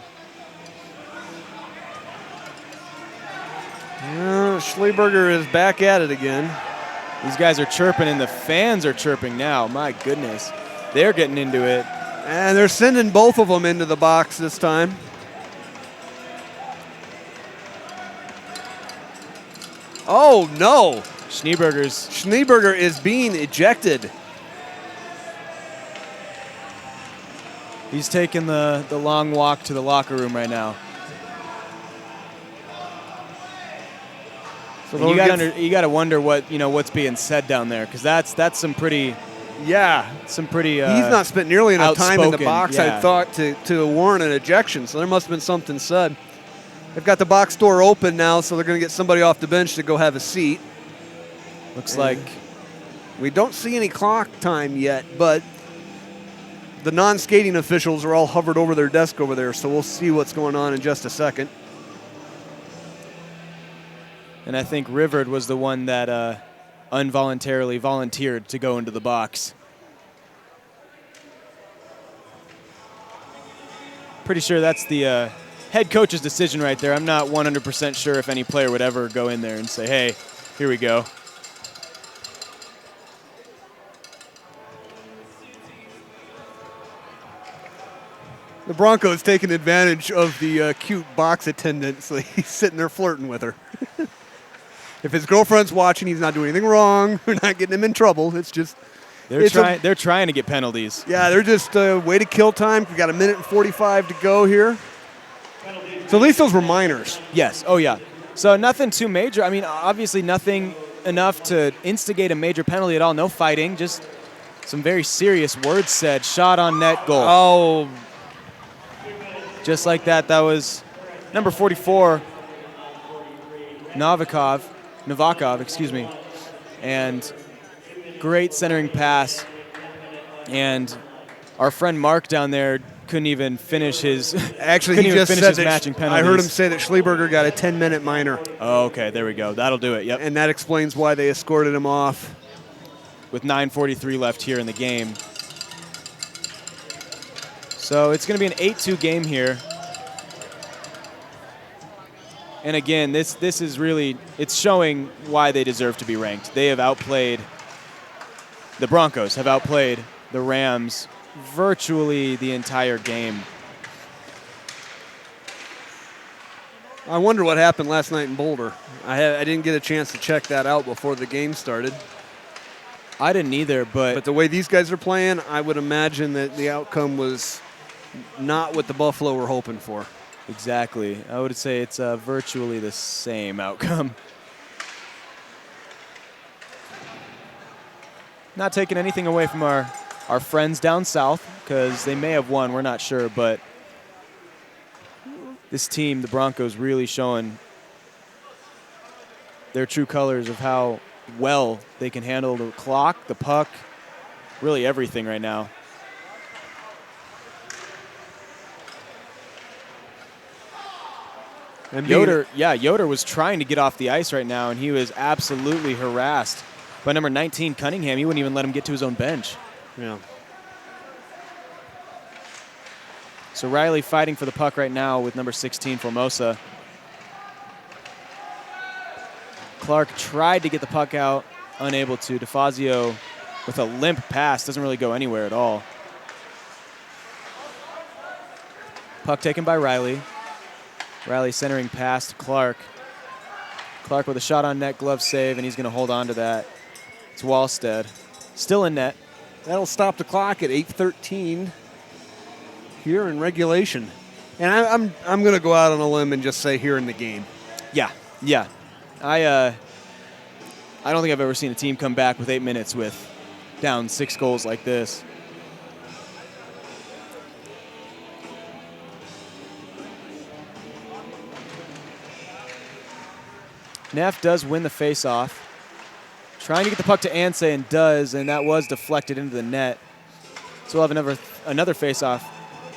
Schleberger is back at it again. These guys are chirping, and the fans are chirping now. My goodness. They're getting into it. And they're sending both of them into the box this time. Oh, no. Schneeberger is being ejected. He's taking the long walk to the locker room right now. So you got to wonder what's being said down there, because that's some pretty. Yeah, some pretty. He's not spent nearly enough time in the box, yeah. I thought, to warrant an ejection. So there must have been something said. They've got the box door open now, so they're going to get somebody off the bench to go have a seat. Looks like we don't see any clock time yet, but the non-skating officials are all hovered over their desk over there, so we'll see what's going on in just a second. And I think Rivard was the one that involuntarily volunteered to go into the box. Pretty sure that's the head coach's decision right there. I'm not 100% sure if any player would ever go in there and say, hey, here we go. The Broncos taking advantage of the cute box attendant, so he's sitting there flirting with her. If his girlfriend's watching, he's not doing anything wrong. We're not getting him in trouble. It's just they're trying to get penalties. Yeah, they're just a way to kill time. We got 1:45 to go here. So at least those were minors. Yes. Oh yeah. So nothing too major. I mean, obviously nothing enough to instigate a major penalty at all. No fighting. Just some very serious words said. Shot on net, goal. Oh. Just like that. That was number 44, Novakov, excuse me, and great centering pass. And our friend Mark down there couldn't even finish his. Actually, he just said matching penalties. I heard him say that Schleberger got a 10-minute minor. Oh, okay, there we go. That'll do it. Yep. And that explains why they escorted him off. With 9:43 left here in the game. So it's going to be an 8-2 game here. And again, this is really, it's showing why they deserve to be ranked. They have outplayed, the Broncos have outplayed the Rams virtually the entire game. I wonder what happened last night in Boulder. I didn't get a chance to check that out before the game started. I didn't either, but the way these guys are playing, I would imagine that the outcome was not what the Buffalo were hoping for. Exactly. I would say it's virtually the same outcome. Not taking anything away from our friends down south, because they may have won, we're not sure, but this team, the Broncos, really showing their true colors of how well they can handle the clock, the puck, really everything right now. And Yoder was trying to get off the ice right now, and he was absolutely harassed by number 19, Cunningham. He wouldn't even let him get to his own bench. Yeah. So Riley fighting for the puck right now with number 16, Formosa. Clark tried to get the puck out, unable to. DeFazio with a limp pass, doesn't really go anywhere at all. Puck taken by Riley. Riley centering past Clark. Clark with a shot on net, glove save, and he's going to hold on to that. It's Wallstead. Still in net. That'll stop the clock at 8:13 here in regulation. And I'm going to go out on a limb and just say here in the game. Yeah. I don't think I've ever seen a team come back with 8 minutes with down 6 goals like this. Neff does win the face-off. Trying to get the puck to Anseh and does, and that was deflected into the net. So we'll have another face-off.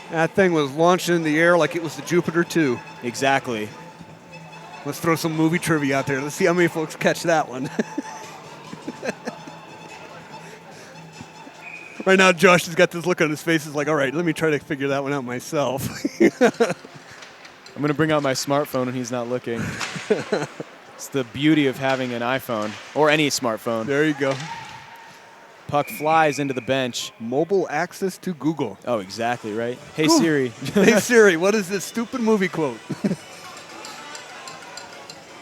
That thing was launched in the air like it was the Jupiter 2. Exactly. Let's throw some movie trivia out there. Let's see how many folks catch that one. Right now, Josh has got this look on his face. He's like, all right, let me try to figure that one out myself. I'm going to bring out my smartphone when he's not looking. It's the beauty of having an iPhone or any smartphone. There you go. Puck flies into the bench. Mobile access to Google. Oh, exactly, right? Hey, Ooh. Siri. Hey, Siri, what is this stupid movie quote?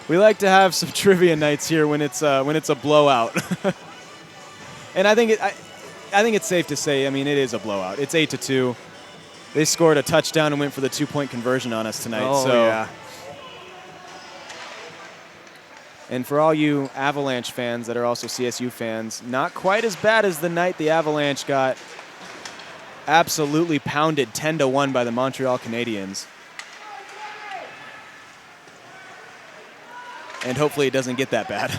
We like to have some trivia nights here when it's a blowout. And I think it's safe to say, I mean, it is a blowout. It's 8-2. They scored a touchdown and went for the 2-point conversion on us tonight. Oh, so. yeah. And for all you Avalanche fans that are also CSU fans, not quite as bad as the night the Avalanche got absolutely pounded 10-1 by the Montreal Canadiens. And hopefully it doesn't get that bad.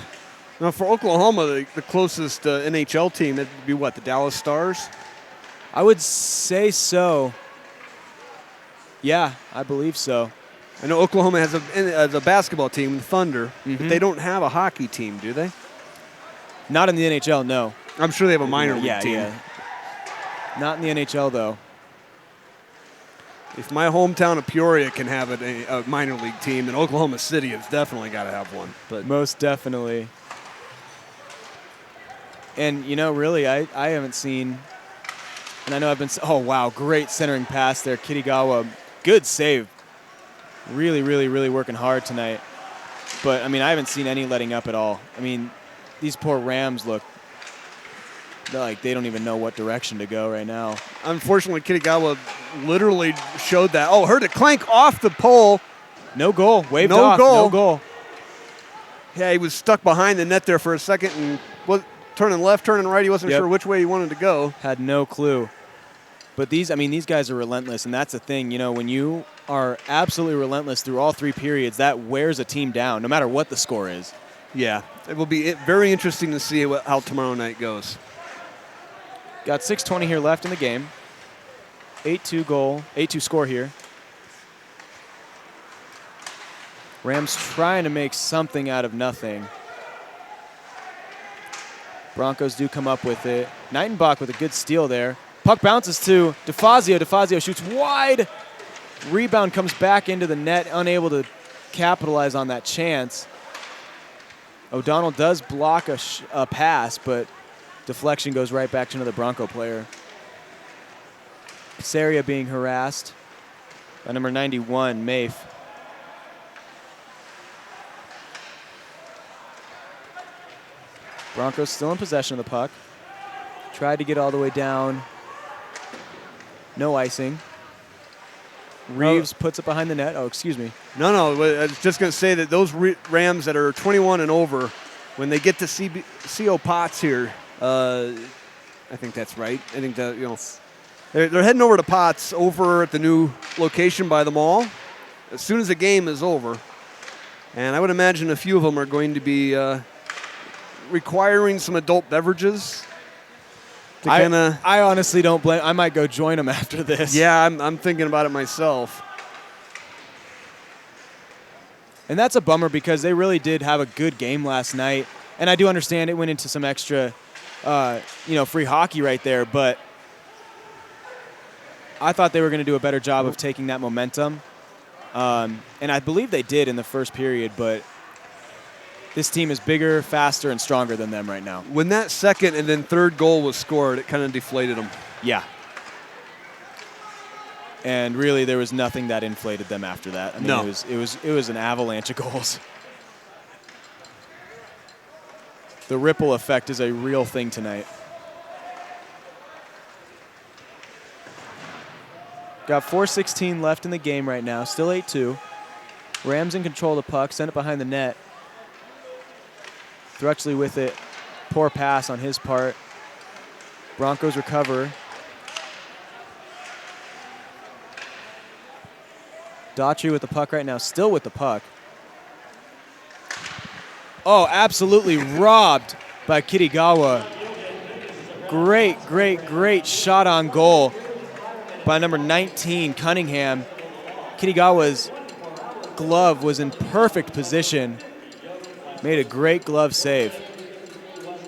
Now, for Oklahoma, the closest NHL team, that would be what, the Dallas Stars? I would say so. Yeah, I believe so. I know Oklahoma has a basketball team, the Thunder, but they don't have a hockey team, do they? Not in the NHL, no. I'm sure they have a minor league team. Yeah. Not in the NHL, though. If my hometown of Peoria can have a minor league team, then Oklahoma City has definitely got to have one. But most definitely. And, really, I haven't seen, and I know I've been, oh, wow, great centering pass there. Kitagawa, good save. Really, really, really working hard tonight. But, I mean, I haven't seen any letting up at all. I mean, these poor Rams look like they don't even know what direction to go right now. Unfortunately, Kitagawa literally showed that. Oh, heard it clank off the pole. No goal. Waved no off. Goal. No goal. Yeah, he was stuck behind the net there for a second and was turning left, turning right. He wasn't sure which way he wanted to go. Had no clue. But these guys are relentless, and that's the thing. When you are absolutely relentless through all 3 periods, that wears a team down, no matter what the score is. Yeah, it will be very interesting to see how tomorrow night goes. Got 6:20 here left in the game. 8-2 score here. Rams trying to make something out of nothing. Broncos do come up with it. Nightenbach with a good steal there. Puck bounces to DeFazio. DeFazio shoots wide. Rebound comes back into the net, unable to capitalize on that chance. O'Donnell does block a pass, but deflection goes right back to another Bronco player. Saria being harassed by number 91, Mafe. Broncos still in possession of the puck. Tried to get all the way down. No icing. Reeves puts it behind the net. Oh, excuse me. No, I was just going to say that those Rams that are 21 and over, when they get to CO Potts here, I think that's right. I think that, they're heading over to Potts over at the new location by the mall as soon as the game is over. And I would imagine a few of them are going to be requiring some adult beverages. I honestly don't blame. I might go join them after this. Yeah, I'm thinking about it myself. And that's a bummer because they really did have a good game last night. And I do understand it went into some extra, free hockey right there. But I thought they were going to do a better job of taking that momentum. And I believe they did in the first period, but this team is bigger, faster, and stronger than them right now. When that second and then third goal was scored, it kind of deflated them. Yeah. And really, there was nothing that inflated them after that. I mean, No. it was an avalanche of goals. The ripple effect is a real thing tonight. Got 4:16 left in the game right now. Still 8-2. Rams in control of the puck. Sent it behind the net. Thrutchley with it. Poor pass on his part. Broncos recover. Daughtry with the puck right now. Still with the puck. Oh, absolutely robbed by Kirigawa. Great shot on goal by number 19, Cunningham. Kirigawa's glove was in perfect position. Made a great glove save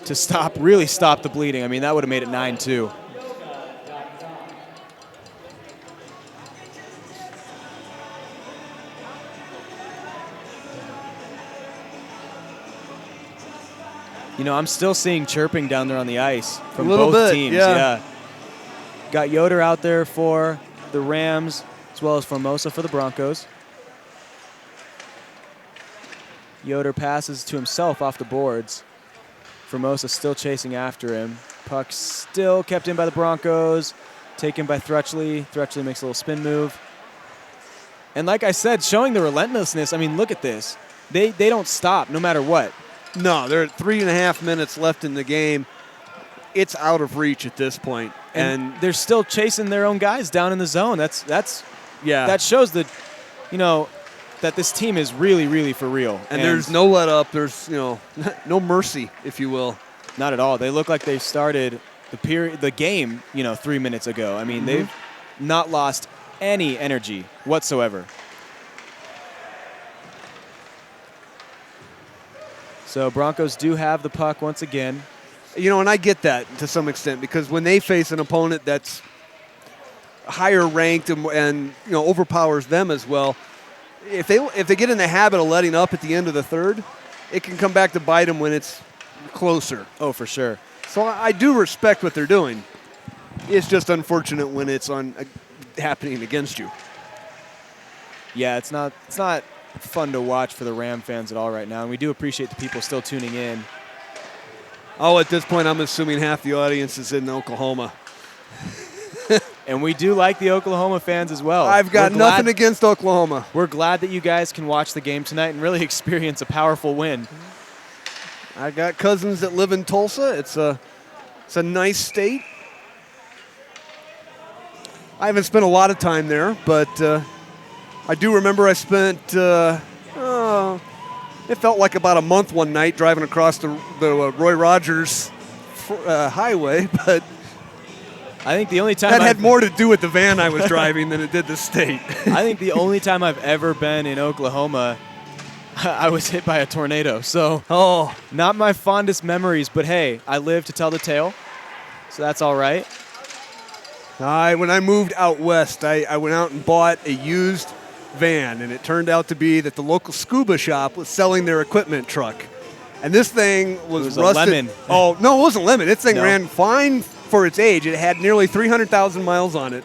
to really stop the bleeding. I mean, that would have made it 9-2. You know, I'm still seeing chirping down there on the ice from both teams. Yeah. Got Yoder out there for the Rams, as well as Formosa for the Broncos. Yoder passes to himself off the boards. Formosa still chasing after him. Puck still kept in by the Broncos. Taken by Thrutchley. Thrutchley makes a little spin move. And like I said, showing the relentlessness. I mean, look at this. They don't stop no matter what. No, there are 3.5 minutes left in the game. It's out of reach at this point. And they're still chasing their own guys down in the zone. That shows that, you know, that this team is really, really for real. And there's no let up. There's, you know, no mercy, if you will. Not at all. They look like they started the game, you know, 3 minutes ago. I mean, they've not lost any energy whatsoever. So Broncos do have the puck once again. You know, and I get that to some extent because when they face an opponent that's higher ranked and you know overpowers them as well, if they get in the habit of letting up at the end of the third, it can come back to bite them when it's closer. Oh, for sure. So I do respect what they're doing. It's just unfortunate when it's happening against you. Yeah, it's not fun to watch for the Ram fans at all right now, and we do appreciate the people still tuning in. Oh, at this point, I'm assuming half the audience is in Oklahoma. And we do like the Oklahoma fans as well. I've got nothing against Oklahoma. We're glad that you guys can watch the game tonight and really experience a powerful win. I got cousins that live in Tulsa. It's a nice state. I haven't spent a lot of time there, but I do remember I spent, it felt like about a month one night driving across the Roy Rogers highway, but I think the only time that had more to do with the van I was driving than it did the state. I think the only time I've ever been in Oklahoma, I was hit by a tornado. So, not my fondest memories, but hey, I live to tell the tale, so that's all right. When I moved out west, I went out and bought a used van, and it turned out to be that the local scuba shop was selling their equipment truck. And this thing was rusted. A lemon. Oh, no, it wasn't lemon. This thing ran fine for its age. It had nearly 300,000 miles on it,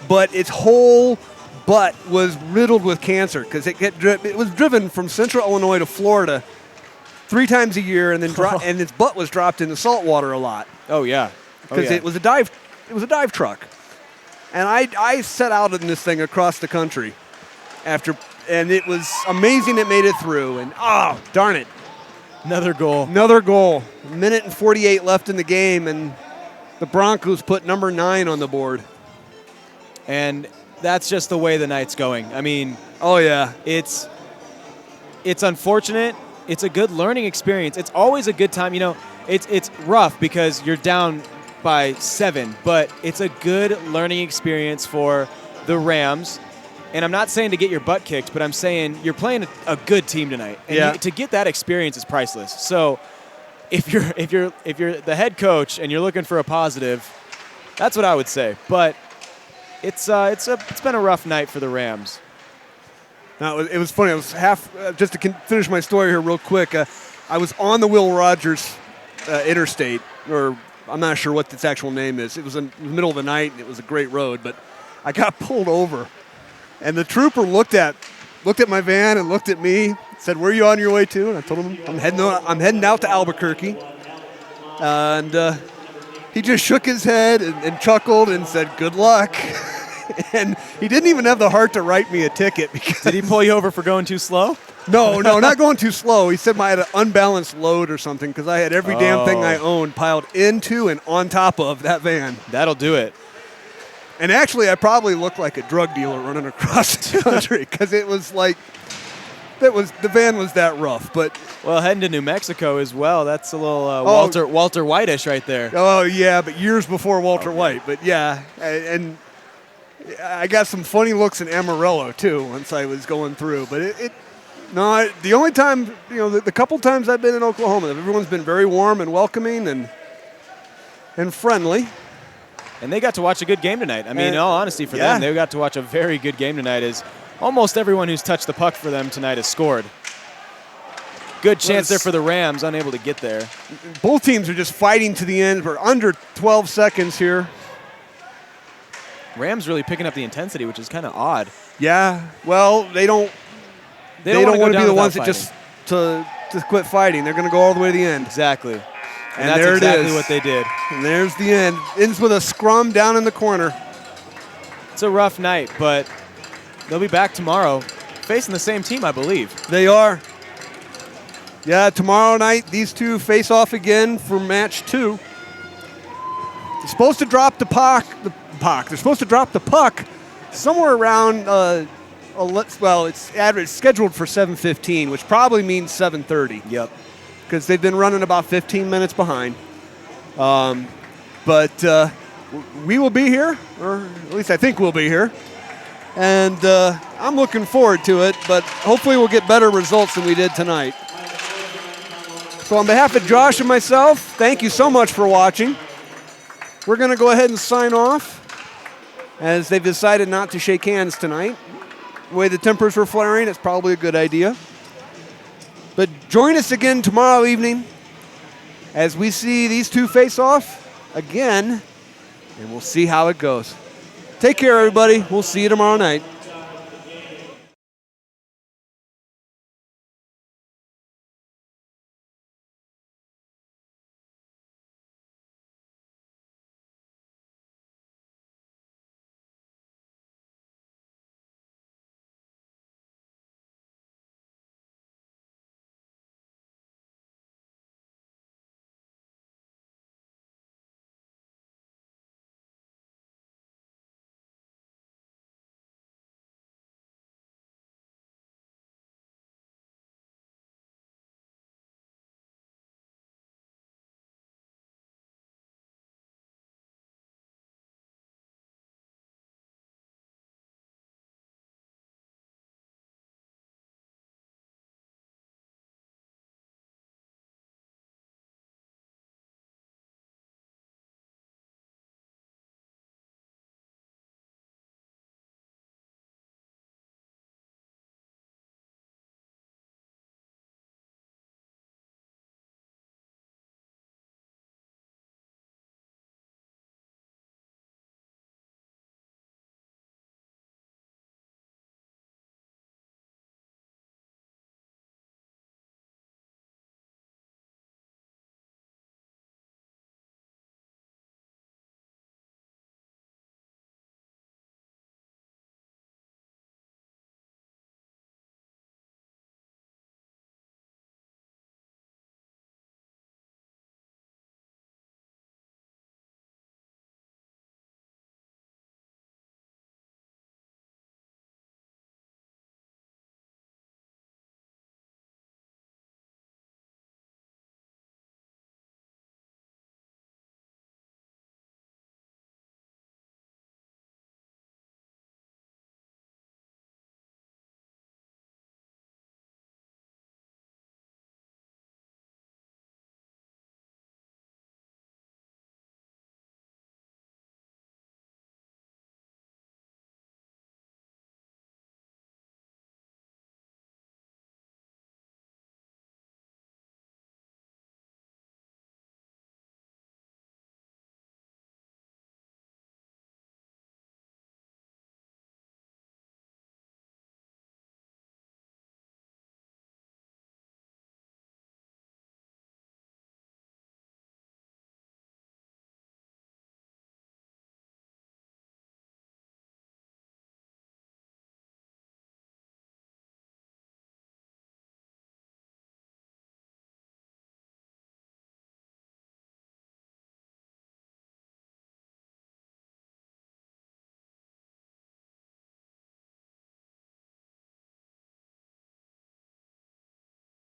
but its whole butt was riddled with cancer because it was driven from central Illinois to Florida 3 times a year, and then and its butt was dropped into salt water a lot. Oh yeah, because it was a dive truck. And I set out in this thing across the country and it was amazing it made it through. And darn it. Another goal. A minute and 48 left in the game, and the Broncos put number 9 on the board. And that's just the way the night's going. I mean, it's unfortunate. It's a good learning experience. It's always a good time. You know, it's rough because you're down by 7, but it's a good learning experience for the Rams. And I'm not saying to get your butt kicked, but I'm saying you're playing a good team tonight. And to get that experience is priceless. So if you're the head coach and you're looking for a positive, that's what I would say. But it's been a rough night for the Rams. Now, it was funny. I was just to finish my story here real quick. I was on the Will Rogers interstate, or I'm not sure what its actual name is. It was in the middle of the night, and it was a great road, but I got pulled over. And the trooper looked at my van and looked at me, said, "Where are you on your way to?" And I told him, I'm heading out to Albuquerque. And he just shook his head and chuckled and said, "Good luck." And he didn't even have the heart to write me a ticket. Because Did he pull you over for going too slow? No, not going too slow. He said I had an unbalanced load or something because I had every damn thing I owned piled into and on top of that van. That'll do it. And actually, I probably looked like a drug dealer running across the country because the van was that rough. But well, heading to New Mexico as well. That's a little Walter White-ish right there. Oh yeah, but years before Walter White. But yeah, and I got some funny looks in Amarillo too once I was going through. But the only time, the couple times I've been in Oklahoma, everyone's been very warm and welcoming and friendly. And they got to watch a good game tonight. I mean, in all honesty, for them, they got to watch a very good game tonight as almost everyone who's touched the puck for them tonight has scored. Good chance there for the Rams, unable to get there. Both teams are just fighting to the end. We're under 12 seconds here. Rams really picking up the intensity, which is kind of odd. Yeah, well, they don't want to be the ones that just to quit fighting. They're going to go all the way to the end. Exactly. And that's there exactly it is. what they did. And there's the end. Ends with a scrum down in the corner. It's a rough night, but they'll be back tomorrow facing the same team, I believe. They are. Yeah, tomorrow night, these two face off again for match 2. They're supposed to drop the puck. They're supposed to drop the puck somewhere around, it's scheduled for 7:15, which probably means 7:30. Yep. Because they've been running about 15 minutes behind. But we will be here, or at least I think we'll be here. And I'm looking forward to it, but hopefully we'll get better results than we did tonight. So on behalf of Josh and myself, thank you so much for watching. We're going to go ahead and sign off as they've decided not to shake hands tonight. The way the tempers were flaring, it's probably a good idea. But join us again tomorrow evening as we see these two face off again, and we'll see how it goes. Take care, everybody. We'll see you tomorrow night.